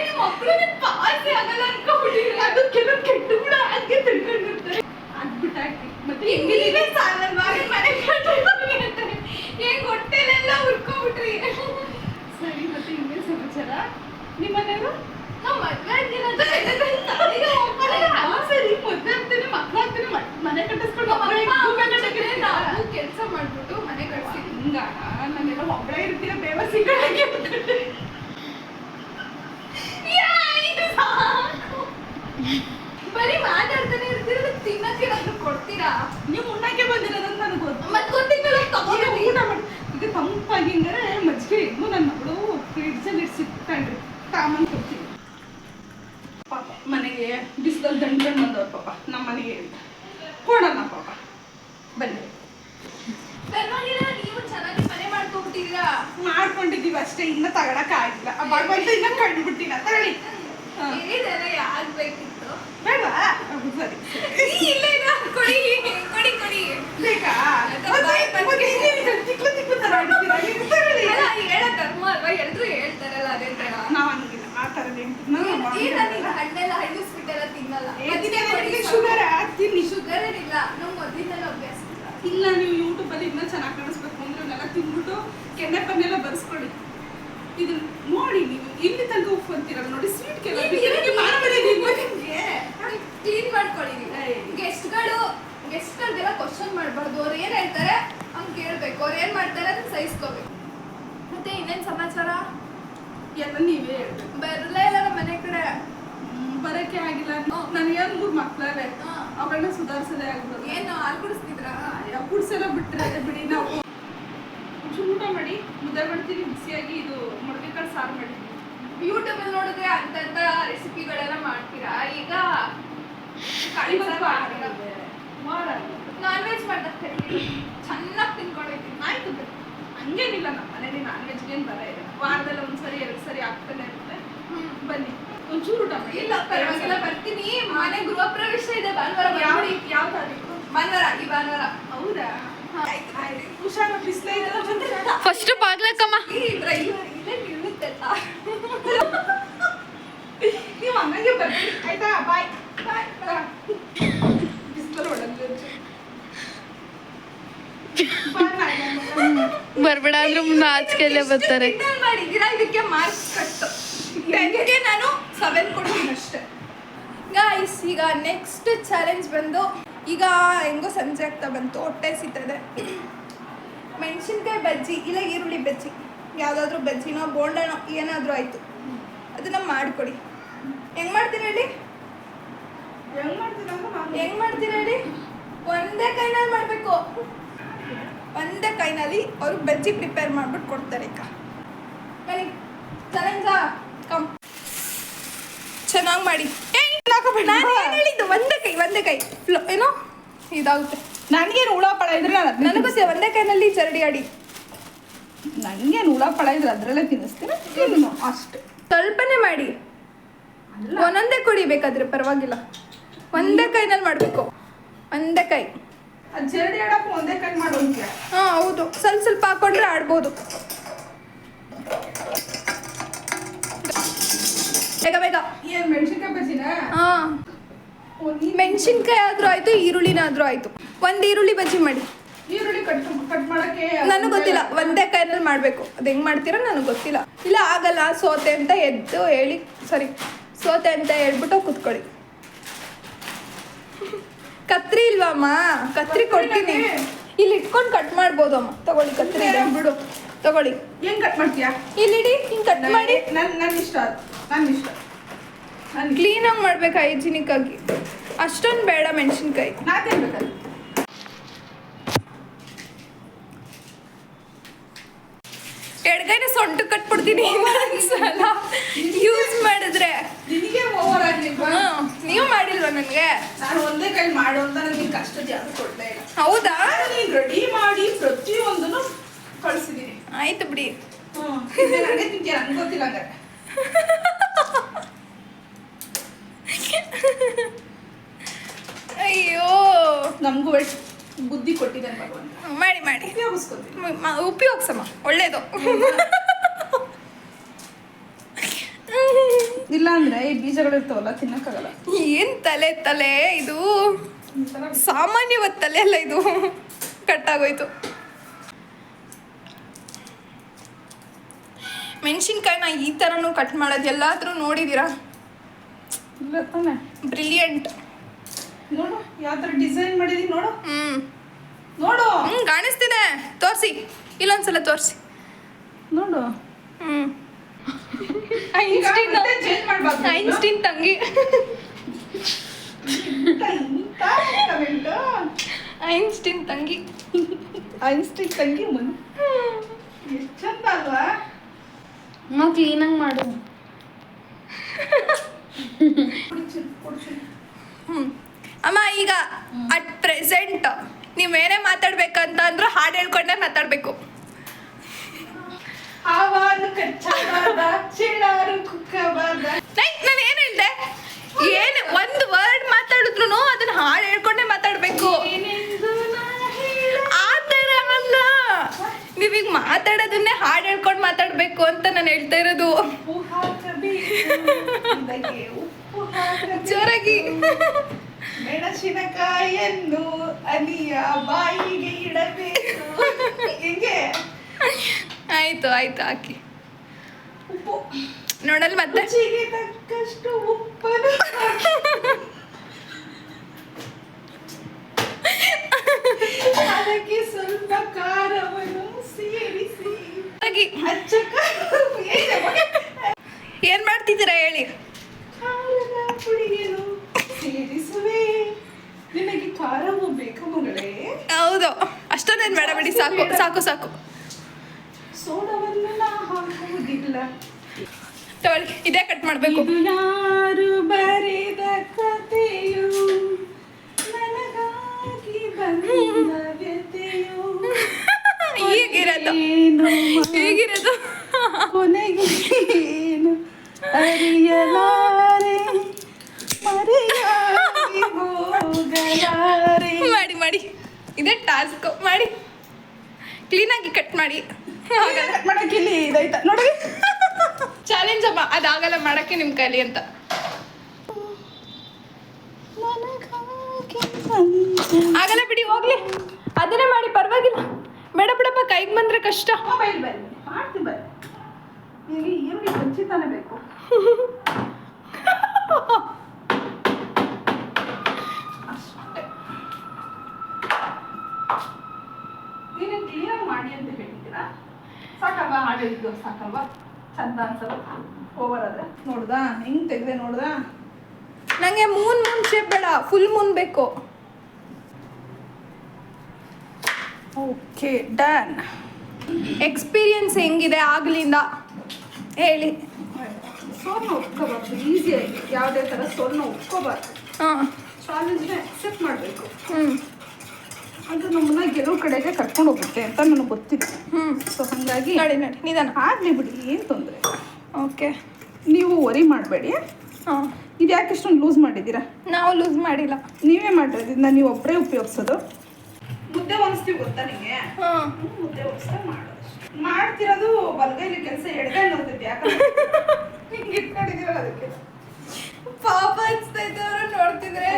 ನಿಮ್ಮ ಮಕ್ಕಳು ಪಾಸೇ ಆಗಲ್ಲ ಅನ್ಕೊಂಡ್ಬಿಟ್ಟಿದ್ರೆ ಅದು ಕೆಲವು ಕೆಟ್ಟು ಕೂಡ ಹಂಗೆ ತಿಳ್ಕೊಂಡಿರ್ತಾರೆ. ಅದ್ಬಿಟ್ಟಾಕಿ ಮತ್ತೆ ಹೆಂಗಿದೀವಿ ಸಾಲಲ್ವಾ? ಮನೆ ಅಂತಾರೆ ಹೆಂಗ್ ಹೊಟ್ಟೆಲೆಲ್ಲ ಉರ್ಕೊಂಡ್ಬಿಟ್ರಿ. ಸರಿ, ಮತ್ತೆ ಇನ್ನೇನ್ ಸಮಾಚಾರ? ನಿಮ್ಮ ಮನೆಯವರು ನಾವು ಮದ್ವೆ ಆಗಿರೋದು ಸರಿ, ಮದ್ವೆ ಆಗ್ತೇನೆ, ಮಕ್ಳು ಆಗ್ತೇನೆ, ಮನೆ ಕಟ್ಟಿಸ್ಕೊಂಡು ನಾವು ಕೆಲಸ ಮಾಡ್ಬಿಟ್ಟು ಮನೆ ಕಟ್ಸಿದ್ವಿ. ಹಿಂಗ ನಾನೆಲ್ಲ ಒಬ್ಬಳೇ ಇರ್ತೀರ, ಬೇವರ್ಸಿ ಕಡೆಗೆ ಬರೀ ಮಾತಾಡ್ತಾನೆ ಇರ್ತೀರ, ತಿನ್ನಕ್ಕೆ ಏನಾದ್ರು ಕೊಡ್ತೀರಾ? ನೀವು ಉಣ್ಣಕ್ಕೆ ಬಂದಿರೋದಂತ ನನಗೆ ಗೊತ್ತು. ಮತ್ ಗೊತ್ತಿಲ್ಲ ತಗೊಂಡು ಊಟ ಮಾಡಿ ಈಗ ತಂಪಾಗಿ ಹಿಂಗಾರೆ ಮಜ್ಜಿಗೆ ಇನ್ನು ನನ್ನ ಮಗಳು ಫ್ರಿಡ್ಜಲ್ಲಿ ಇಡ್ಸಿಟ್ಕೊಂಡ್ರಿ ತಾಮನ್ ಕೊಡ್ತೀನಿ. ಪಾಪ ಮನೆಗೆ ಬಿಸಿಲಲ್ಲಿ ದಂಡ್ಕೊಂಡು ಬಂದವ್ರು ಪಾಪ ನಮ್ಮ ಮನೆಗೆ ಕೊಡೋಣ ಪಾಪ. ಬನ್ನಿ, ಪರವಾಗಿಲ್ಲ, ನೀವು ಚೆನ್ನಾಗಿ ಮನೆ ಮಾಡ್ಕೊಂಡ್ಬಿಟ್ಟಿದ್ದೀರಾ. ಮಾಡ್ಕೊಂಡಿದ್ದೀವಿ ಅಷ್ಟೇ, ಇನ್ನ ತಗೊಳಕ್ ಆಗಿಲ್ಲ. ಬಡಬಡ್ತ ಇನ್ನ ಕಂಡುಬಿಟ್ಟಿಲ್ಲ, ತಗೊಳ್ಳಿ. ಹೇಳಿದೆಲ್ಲ ಯಾಗ್ಬೇಕಿತ್ತು? ಬೇಡವಾ? ಸರಿ ಇಲ್ಲ ಇಲ್ಲ, ಕೊಡಿ ಕೊಡಿ ಕೊಡಿ. ಬೇಕಾ? ಬಾಯ್ ಬಂದು ತಿಕ್ಲು ತಿಕ್ಲು ತರ ಆಡ್ತೀರಾ ನೀವು? ತಗೊಳ್ಳಿ. ಅಲ್ಲ, ಹೇಳೋ ಧರ್ಮ ಅಲ್ವಾ, ಎಲ್ರು ಹೇಳ್ತಾರಲ್ಲ ಅದೇ ತರ. ನಾವು ಹಂಗಿಲ್ಲ, ಆ ಥರದ್ದು ಈಗ ನೀವು ಹಣ್ಣೆಲ್ಲ ಹಣ್ಣಿಸ್ಬಿಟ್ಟೆಲ್ಲ ತಿನ್ನಲ್ಲ. ಶುಗರ್ ತಿನ್ನಿ. ಶುಗರ್ ಏನಿಲ್ಲ, ನಾವು ಮೊದಲಿಂದಲೂ ಅಭ್ಯಾಸ ಇಲ್ಲ. ಇಲ್ಲ, ನೀವು ಯೂಟ್ಯೂಬಲ್ಲಿ ಇದನ್ನ ಚೆನ್ನಾಗಿ ಕಾಣಿಸ್ಬೇಕು ಅಂದ್ರೆ ಇವನ್ನೆಲ್ಲ ತಿಂದ್ಬಿಟ್ಟು ಕೆನ್ನೆ ಪನ್ನೆಲ್ಲ ಬರ್ಸ್ಕೊಳ್ಳಿ. ಇದನ್ನ ನೋಡಿ, ನೀವು ಇಲ್ಲಿ ತನಕ ಉಪ್ಪು ಅಂತೀರಲ್ಲ ನೋಡಿ, ಸ್ವೀಟ್ ಕ್ಲೀನ್ ಮಾಡ್ಕೊಳ್ಳಿ. ಗೆಸ್ಟ್ಗಳಿಗೆಲ್ಲ ಕ್ವಶನ್ ಮಾಡಬಾರ್ದು. ಅವ್ರು ಏನ್ ಹೇಳ್ತಾರೆ ಹಂಗೆ ಕೇಳ್ಬೇಕು, ಅವ್ರು ಏನ್ ಮಾಡ್ತಾರೆ ಅದನ್ನ ಸಹಿಸ್ಕೋಬೇಕು. ಮತ್ತೆ ಇನ್ನೇನ್ ಸಮಾಚಾರ? ಎಲ್ಲ ನೀವೇ ಹೇಳ್ಬೇಕು. ಬರಲೇ ಇಲ್ಲ ನಮ್ಮ ಮನೆ ಕಡೆ. ಬರಕ್ಕೆ ಆಗಿಲ್ಲ. ನನಗೇನು 3 ಮಕ್ಳಾವೆ, ಹಾ. ಅವಳನ್ನ ಸುಧಾರಿಸೋದೇ ಆಗ್ಬೋದು. ಏನು ಹಾಲು ಕುಡಿಸ್ತಿದ್ರಾ? ಕುಡ್ಸೆಲ್ಲ ಬಿಟ್ರೆ ಬಿಡಿ. ನಾವು ಊಟ ಮಾಡಿ ಮುದ್ದೆ ಮಾಡ್ತೀವಿ ಬಿಸಿಯಾಗಿ. ಇದು ಮೊಳಕೆ ಕಾಳು ಸಾರು ಮಾಡಿದ್ವಿ. ಯೂಟ್ಯೂಬ್ ಅಲ್ಲಿ ನೋಡಿದ್ರೆ ಅಂತ ರೆಸಿಪಿಗಳೆಲ್ಲ ಮಾಡ್ತೀರಾ. ಈಗ ನಾನ್ ವೆಜ್ ಮಾಡಕ್ಕೆ ಚೆನ್ನಾಗಿ ತಿನ್ಕೊಂಡಿದ್ದೀನಿ. ಆಯ್ತು ಬಿಡಿ, ಹಂಗೇನಿಲ್ಲ. ನಮ್ಮ ಮನೇಲಿ ನಾನ್ ವೆಜ್ಗೇನು ಬರ ಇದೆ. ವಾರದಲ್ಲಿ 1 ಸರಿ 2 ಸರಿ ಆಗ್ತಾನೆ ಇರುತ್ತೆ. ಬನ್ನಿ, ಒಂಚೂರು ಊಟ ಮಾಡಿ. ಇಲ್ಲ ಪರವಾಗಿಲ್ಲ, ಬರ್ತೀನಿ. ಮನೆ ಗೃಹ ಪ್ರವೇಶ ಇದೆ ಭಾನುವಾರ. ಬರ್ಬಿಡಿ. ಯಾವ ತಾರೀಕು? ಭಾನುವಾರ, ಈ ಭಾನುವಾರ. ಹೌದಾ? ಹುಷಾರ, ಬಿಸಿಲ ಫಸ್ಟ್ ಬಾಗ್ಲಕ್ಕಮ್ಮ. ಇಲ್ಲೇ ನಿಲ್ಲುತ್ತೆಲ್ಲ. ನೀವು ಹಂಗೆ ಬರ್ತೀವಿ, ಆಯ್ತಾ? ಬಾಯ್ ಬಾಯ್. ಬಿಸಿಲಲ್ಲಿ ಒಳಗೆ ಬರ್ಬೇಡ ಅಂದ್ರೂ ನಾಚಿಕೆಲ್ಲೇ ಬರ್ತಾರೆ. ಮಾಡಿದ್ದೀರಾ, ಇದಕ್ಕೆ ಮಾರ್ಕ್ಸ್ ಕಟ್ಟು. 10ಗೆ ನಾನು 7 ಕೊಡ್ತೀನಿ ಅಷ್ಟೇ. ಗಾಯ್ಸ್, ಈಗ ನೆಕ್ಸ್ಟ್ ಚಾಲೆಂಜ್ ಬಂದು, ಈಗ ಹೆಂಗೋ ಸಂಜೆ ಆಗ್ತಾ ಬಂತು, ಹೊಟ್ಟೆ ಸಿಗ್ತದೆ. ಮೆಣಸಿನ್ಕಾಯಿ ಬಜ್ಜಿ ಇಲ್ಲ ಈರುಳ್ಳಿ ಬಜ್ಜಿ, ಯಾವುದಾದ್ರೂ ಬಜ್ಜಿನೋ ಬೋಂಡನೋ ಏನಾದರೂ ಆಯಿತು, ಅದನ್ನು ಮಾಡಿಕೊಡಿ. ಹೆಂಗೆ ಮಾಡ್ತೀನಿ ಹೇಳಿ? ಹೆಂಗ್ ಮಾಡ್ತೀರಾ ಹೇಳಿ? ಒಂದೇ ಕೈನಲ್ಲಿ ಮಾಡಬೇಕು. ಒಂದೇ ಕೈನಲ್ಲಿ ಅವ್ರು ಬಜ್ಜಿ ಪ್ರಿಪೇರ್ ಮಾಡ್ಬಿಟ್ಟು ಕೊಡ್ತಾರೆ. ಈಗ ಬನ್ನಿ ಚಾಲೆಂಜಾ ಕಮ್ ಚೆನ್ನಾಗಿ ಮಾಡಿ. ನಾನು ಏನು ಹೇಳಿದ್ದು? ಒಂದೇ ಕೈ ಏನೋ ಇದಾಗುತ್ತೆ. ನನಗೇನು ಹುಳಪಳ ಇದ್ರೆ ನನಗೆ ಗೊತ್ತಿಲ್ಲ. ಒಂದೇ ಕೈನಲ್ಲಿ ಚರಡಿ ಆಡಿ. ನನಗೇನು ಹುಳಪಳ ಇದ್ರೆ ಅದರಲ್ಲೇ ತಿನ್ನಿಸ್ತೀನಿ ಅಷ್ಟು. ಸ್ವಲ್ಪನೇ ಮಾಡಿ, ಒಂದೊಂದೇ ಕುಡಿಬೇಕಾದ್ರೆ ಪರವಾಗಿಲ್ಲ. ಒಂದೇ ಕೈನಲ್ಲಿ ಮಾಡಬೇಕು. ಒಂದೇ ಕೈ. ಜರಡಿ ಆಡಕ್ಕೆ ಒಂದೇ ಕೈ ಮಾಡೋಂತೀಯ? ಹಾಂ ಹೌದು. ಸ್ವಲ್ಪ ಹಾಕೊಂಡ್ರೆ ಆಡ್ಬೋದು. ಬೇಗ ಬೇಗ. ಏನು ಮೆಣಸಿನ್ಕಾಯಿ ಬಜ್ಜಿನ? ಹಾಂ, ಮೆಣಸಿನ್ಕಾಯಿ ಆದರೂ ಆಯಿತು, ಈರುಳ್ಳಿನಾದರೂ ಆಯಿತು. ಒಂದು ಈರುಳ್ಳಿ ಬಜ್ಜಿ ಮಾಡಿ. ಈರುಳ್ಳಿ ಕಟ್ ಮಾಡಕ್ಕೆ ನನಗೆ ಗೊತ್ತಿಲ್ಲ. ಒಂದೇ ಕೈನಲ್ಲಿ ಮಾಡಬೇಕು. ಅದು ಹೆಂಗೆ ಮಾಡ್ತೀರೋ ನನಗೆ ಗೊತ್ತಿಲ್ಲ. ಇಲ್ಲ ಆಗಲ್ಲ ಸೋತೆ ಅಂತ ಎದ್ದು ಹೇಳಿ, ಸರಿ ಸೋತೆ ಅಂತ ಹೇಳ್ಬಿಟ್ಟು ಕೂತ್ಕೊಳ್ಳಿ. ಕತ್ರಿ ಇಲ್ವಮ್ಮ? ಕತ್ರಿ ಕೊಡ್ತೀನಿ. ಇಲ್ಲಿ ಇಟ್ಕೊಂಡು ಕಟ್ ಮಾಡ್ಬೋದು ಅಮ್ಮ. ತಗೊಳ್ಳಿ ಕತ್ರಿ ಇದೆ, ಬಿಡು ತಗೊಳ್ಳಿ. ಏನು ಕಟ್ ಮಾಡ್ತೀಯಾ? ಇಲ್ಲಿಡಿ, ಹಿಂಗೆ ಕಟ್ ಮಾಡಿ. ನನ್ನ ಇಷ್ಟ ಅದು, ನನ್ನ ಇಷ್ಟ. ಕ್ಲೀನಾಗಿ ಮಾಡ್ಬೇಕು, ಹೈಜಿನಿಕ್ ಆಗಿ. ಅಷ್ಟೊಂದು ಬೇಡ ಮೆಣಸಿನ್ಕಾಯಿ. ನಾ ತಿನ್ಬೇಕಲ್ಲ. ಎಡ್ಗೈನ ಸೊಂಟು ಕಟ್ಬಿಡ್ತೀನಿ ಒಂದ್ಸಲ ಯೂಸ್ ಮಾಡಿದ್ರೆ. ನಿನಗೆ ಓವರ್ ಆಗಿಲ್ವಾ? ನೀವು ಮಾಡಿಲ್ವಾ ನನಗೆ? ನಾನು ಒಂದೇ ಕೈ ಮಾಡು ಅಂತ ನನಗೆ ಕಷ್ಟ ಜಾಸ್ತಿ ಕೊಡ್ತಾ ಇಲ್ಲ. ಹೌದಾ? ನೀನು ರೆಡಿ ಮಾಡಿ ಪ್ರತಿಯೊಂದನ್ನು ಕಳಿಸಿದ್ದೀನಿ. ಆಯ್ತು ಬಿಡಿ. ನನಗೆ ತಿಂತೀಯ? ನನಗೆ ಗೊತ್ತಿಲ್ಲ ಹಂಗಾರೆ. ಅಯ್ಯೋ, ನಮಗೂ ಬುದ್ಧಿ ಕೊಟ್ಟಿದ್ದಾನೆ ಭಗವಂತ. ಮಾಡಿ ಮಾಡಿ ಉಪಯೋಗಿಸ್ಕೊತೀನಿ. ಉಪಯೋಗಿಸಮ್ಮ, ಒಳ್ಳೇದು. ಇಲ್ಲ ಅಂದ್ರೆ ಈ ಬೀಜಗಳು ಇರ್ತಾವಲ್ಲ, ತಿನ್ನಕ್ಕಾಗಲ್ಲ. ಏನ್ ತಲೆ ಇದು? ಸಾಮಾನ್ಯವಾದ ತಲೆ ಅಲ್ಲ ಇದು. ಕಟ್ಟಾಗೋಯ್ತು. ಮೆಣಸಿನ್ಕಾಯಿನ ಈ ಥರನೂ ಕಟ್ ಮಾಡೋದು ಎಲ್ಲಾದ್ರೂ ನೋಡಿದ್ದೀರಾ? ಇಲ್ಲ ತಾನೆ? ಬ್ರಿಲಿಯಂಟ್. ನೋಡು ಯಾವ ಥರ ಡಿಸೈನ್ ಮಾಡಿದೀನಿ ನೋಡು. ನೋಡು ಕಾಣಿಸ್ತಿದೆ. ತೋರಿಸಿ, ಇಲ್ಲೊಂದ್ಸಲ ತೋರಿಸಿ. ನೋಡು. ಚೇಂಜ್ ಮಾಡ್ಬಾರ್ದು. ಐನ್ಸ್ಟೀನ್ ತಂಗಿ. ಐನ್ಸ್ಟೀನ್ ತಂಗಿ. ಐನ್ಸ್ಟೀನ್ ತಂಗಿ ಮುನ್ ಎಷ್ಟು ಚಂದ ಅಲ್ವಾ? ನಾವು ಕ್ಲೀನಾಗಿ ಮಾಡು. ಅಮ್ಮ ಈಗ ಅಟ್ ಪ್ರೆಸೆಂಟ್ ನೀವೇನೇ ಮಾತಾಡ್ಬೇಕಂತ ಅಂದ್ರೂ ಹಾಡು ಹೇಳ್ಕೊಂಡೆ ಮಾತಾಡ್ಬೇಕು. ಹಾವಾನು ಕಚ್ಚಬಾರ್ದ, ಚಿಡಾರು ಕುಕ್ಕಬಾರ್ದ. ನಾನು ಏನು ಹೇಳ್ದೆ? ಏನು ಒಂದು ವರ್ಡ್ ಮಾತಾಡಿದ್ರು ಅದನ್ನ ಹಾಡು ಹೇಳ್ಕೊಂಡೆ ಮಾತಾಡ್ಬೇಕು. ಆ ಥರ ಅಲ್ಲ, ನೀವೀಗ ಮಾತಾಡೋದನ್ನೇ ಹಾಡು ಹೇಳ್ಕೊಂಡು ಮಾತಾಡ್ಬೇಕು ಅಂತ ನಾನು ಹೇಳ್ತಾ ಇರೋದು. ಜೋರಾಗಿ. ಮೆಣಸಿನಕಾಯನ್ನು ಅನಿಯ ಬಾಯಿಗೆ ಇಡಬೇಕು. ಹೆಂಗೆ? ಆಯ್ತು ಹಾಕಿ. ಉಪ್ಪು ನೋಡಲ್ ಮತ್ತೆ. ರುಚಿಗೆ ತಕ್ಕಷ್ಟು ಉಪ್ಪನ್ನು ಅದಕ್ಕೆ ಸ್ವಲ್ಪ ಖಾರವನ್ನು ಸೇರಿಸಿ ಏನ್ ಮಾಡ್ತಿದ್ದೀರಾ ಹೇಳಿ? ಖಾರದ ಪುಡಿಯನ್ನು ಸೇರಿಸುವೆ. ನಿನಗೆ ಖಾರವು ಬೇಕು ಮಗಳೇ? ಹೌದು, ಅಷ್ಟೊಂದೇನು ಬೇಡ ಬಿಡಿ, ಸಾಕು. ಸೋಡವನ್ನು ನಾ ಹಾಕುವುದಿಲ್ಲ. ತಗೊಳ್ಳಿ, ಇದೇ ಕಟ್ ಮಾಡಬೇಕು. ಯಾರು ಬರೆದ ಕಥೆಯು, ನನಗಾಗಿ ಬಂದ ವ್ಯಥೆಯು. ಹೀಗಿರೋದು ಕೊನೆಗೇನು ಅರಿಯಲಾರೆ, ಮರೆಯಾಗಿ ಹೋಗಲಾರೆ. ಮಾಡಿ ಇದೇ ಟಾಸ್ಕ್. ಮಾಡಿ ಕ್ಲೀನಾಗಿ ಕಟ್ ಮಾಡಿ. ಮಾಡಕ್ಕೆ ಇಲ್ಲಿ ಇದಾಯ್ತಾ ನೋಡಿ. ಚಾಲೆಂಜ್ ಅಮ್ಮ, ಅದಾಗಲ್ಲ ಮಾಡಕ್ಕೆ ನಿಮ್ಮ ಕೈಲಿ ಅಂತ. ಆಗಲ್ಲ ಬಿಡಿ, ಹೋಗ್ಲಿ. ಅದನ್ನೇ ಮಾಡಿ, ಪರವಾಗಿಲ್ಲ. ಬೇಡ ಬಿಡಪ್ಪ, ಕೈಗೆ ಬಂದ್ರೆ ಕಷ್ಟ. ಮೊಬೈಲ್ ಬರ್ರಿ, ಮಾಡ್ತೀನಿ ಬರ್ರಿ. ನಿಮಗೆ ಈರುಳ್ಳಿ ಬಜ್ಜಿ ತಾನೇ ಬೇಕು. ಅಷ್ಟೇ. ನೀನು ಕ್ಲೀನಾಗಿ ಮಾಡಿ ಅಂತ ಹೇಳಿದ್ದೀರಾ? ಸಾಕಲ್ವಾ? ಹಾಡು ಹೇಳಿದ್ದು ಸಾಕಲ್ವಾ? ಚಂದ ಅನ್ಸಲ್ಲ ಓವರ್ ಆದ್ರೆ. ನೋಡ್ದಾ ಹೆಂಗ್ ತೆಗ್ದೆ? ನೋಡ್ದಾ ನನಗೆ ಮೂನ್ ಶೇಪ್ ಬೇಡ, ಫುಲ್ ಮೂನ್ ಬೇಕು. Okay done. ಎಕ್ಸ್ಪೀರಿಯನ್ಸ್ ಹೆಂಗಿದೆ ಆಗ್ಲಿಂದ ಹೇಳಿ. ಸೋಲ್ನ ಒಪ್ಕೋಬಾರ್ದು, ಈಸಿಯಾಗಿ ಯಾವುದೇ ಥರ ಸೋಲ್ನ ಒಪ್ಕೋಬಾರ್ದು. ಹಾಂ ಚಾಲೆಂಜ್ನ ಅಕ್ಸೆಪ್ಟ್ ಮಾಡಬೇಕು. ಹ್ಞೂ ಅದು ನಮ್ಮನ್ನ ಗೆಲುವು ಕಡೆಗೆ ಕರ್ಕೊಂಡು ಹೋಗುತ್ತೆ ಅಂತ ನನಗೆ ಗೊತ್ತಿದೆ. ಸೊ ಹಾಗಾಗಿ ನಡಿ ನಿಧಾನ. ಆಗಲಿ ಬಿಡಿ, ಏನು ತೊಂದರೆ. ಓಕೆ ನೀವು ವರಿ ಮಾಡಬೇಡಿ. ಹಾಂ ಇದು ಯಾಕೆ ಇಷ್ಟೊಂದು ಲೂಸ್ ಮಾಡಿದ್ದೀರಾ? ನಾವು ಲೂಸ್ ಮಾಡಿಲ್ಲ. ನೀವೇ ಮಾಡಿರೋದ್ರಿಂದ ನೀವು ಒಬ್ಬರೇ ಉಪಯೋಗಿಸೋದು. ಮುದ್ದೆ ಒನ್ಸ್ತೀವಿ ಗೊತ್ತಾ ನಿಮಗೆ? ಹಾಂ ಮುದ್ದೆ ಒನ್ಸ್ತಾ ಮಾಡೋದು. ಮಾಡ್ತಿರೋದು ಬಲಗೈಲಿ ಕೆಲಸ ಎಡಗೈಲಿ ಹೋಗ್ತೈತೆ. ಯಾಕಂದ್ರೆ ಹಿಂಗೆ ಇಟ್ಕೊಂಡಿದ್ದೀರಲ್ಲ ಅದಕ್ಕೆ ಪಾಪ ಅನ್ಸ್ತೈತೆ ಅವರು ನೋಡ್ತಿದ್ರೆ.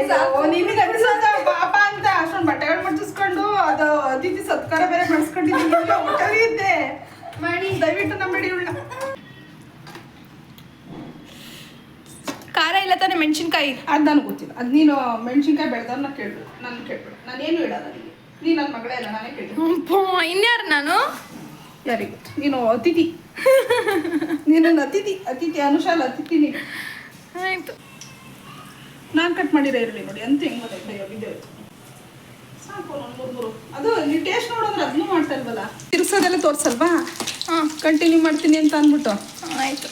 ನಿಮಗೆ ಅನ್ಸೋದ ಪಾಪ ಅಂತ ಅಷ್ಟೊಂದು ಬಟ್ಟೆಗಳು ಮಡ್ಚಿಸ್ಕೊಂಡು ಅದು ಅತಿಥಿ ಸತ್ಕಾರ ಬೇರೆ ಮಾಡಿಸ್ಕೊಂಡಿದ್ದೀನಿ. ಊಟವೇ ಇದ್ದೆ ಮಾಡಿ, ದಯವಿಟ್ಟು ನಂಬೇಡಿ ಉಳ್ಳ. ಖಾರ ಇಲ್ಲ ತಾನೆ ಮೆಣಸಿನ್ಕಾಯಿ? ಅದು ನನಗೆ ಗೊತ್ತಿಲ್ಲ. ಅದು ನೀನು ಮೆಣಸಿನ್ಕಾಯಿ ಬೆಳೆದವ್ರನ್ನ ಕೇಳ್ಬಿಡು, ನನ್ನ ಕೇಳ್ಬಿಡು. ನಾನೇನು ಹೇಳೋದು ನನಗೆ. ನೀನು ನನ್ನ ಮಗಳೇ ಅಲ್ಲ, ನಾನೇ ಕೇಳಿ. ಇನ್ಯಾರು ನಾನು? ಯಾರಿಗೆ ಗೊತ್ತು? ನೀನು ಅತಿಥಿ. ನೀನು ಅತಿಥಿ ಅನುಶಾಲ ಅತಿಥಿ ನೀನು. ಆಯಿತು. ನಾನು ಕಟ್ ಮಾಡಿರೋ ಈರುಳ್ಳಿ ನೋಡಿ ಅಂತ ಹೆಂಗೆ ಗೊತ್ತಾಯ್ತು. ವಿಡಿಯೋ ಸಾಕು ಒಂದು ಮೂರು. ಅದು ನೀವು ಟೇಸ್ಟ್ ನೋಡೋದ್ರೆ ಅದನ್ನೂ ಮಾಡ್ತಾ ಇಲ್ವಲ್ಲ, ತಿರ್ಸೋದೆಲ್ಲ ತೋರಿಸಲ್ವಾ? ಹಾಂ ಕಂಟಿನ್ಯೂ ಮಾಡ್ತೀನಿ ಅಂತ ಅಂದ್ಬಿಟ್ಟು. ಆಯಿತು.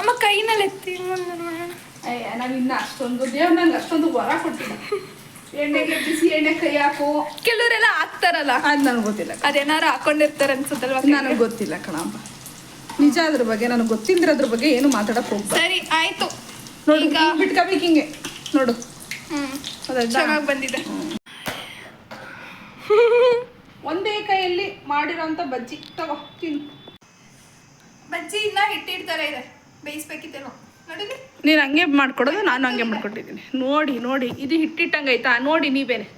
ಅಮ್ಮ ಕೈನಲ್ಲಿ ಎತ್ತಿ ಮುಂದೆ ನೋಡೋಣ. ಅಯ್ಯ, ನಾನು ಇನ್ನು ಅಷ್ಟೊಂದು ದೇವ್ರು ನಂಗೆ ಅಷ್ಟೊಂದು ವರ ಕೊಟ್ಟಿಲ್ಲ. ಎಣ್ಣೆಗೆ ಬಿಸಿ ಎಣ್ಣೆ ಕೈ ಹಾಕು. ಕೆಲವರೆಲ್ಲ ಹಾಕ್ತಾರಲ್ಲ, ಅದು ನನಗೆ ಗೊತ್ತಿಲ್ಲ. ಅದೇನಾರು ಹಾಕೊಂಡಿರ್ತಾರೆ ಅನ್ಸುತ್ತಲ್ವಾ? ನನಗೆ ಗೊತ್ತಿಲ್ಲ ಕಣಪ್ಪ, ನಿಜ. ಅದ್ರ ಬಗ್ಗೆ ನನಗೆ ಗೊತ್ತಿಲ್ಲದ್ರ ಬಗ್ಗೆ ಏನು ಮಾತಾಡಕ್ ಹೋಗ್ಬಾರ್ದು. ಸರಿ ಆಯ್ತು. ನೋಡಿ ಈಗ ಬಿಟ್ಕೋಬೇಕು ಹಿಂಗೆ ನೋಡು. ಚೆನ್ನಾಗಿ ಬಂದಿದೆ. ಒಂದೇ ಕೈಯಲ್ಲಿ ಮಾಡಿರೋಂಥ ಬಜ್ಜಿ ತಗೋ ತಿನ್ನು. ಬಜ್ಜಿ ಇನ್ನ ಹಿಟ್ಟಿಡ್ತಾರೆ ಇದೆ, ಬೇಯಿಸ್ಬೇಕಿತ್ತೇನೋ ನೋಡಿದ್ರಿ. ನೀನು ಹಂಗೆ ಮಾಡ್ಕೊಡೋದು, ನಾನು ಹಂಗೆ ಮಾಡ್ಕೊಟ್ಟಿದ್ದೀನಿ. ನೋಡಿ ನೋಡಿ, ಇದು ಹಿಟ್ಟಿಟ್ಟಂಗೈತಾ? ನೋಡಿ ನೀವೇನೆ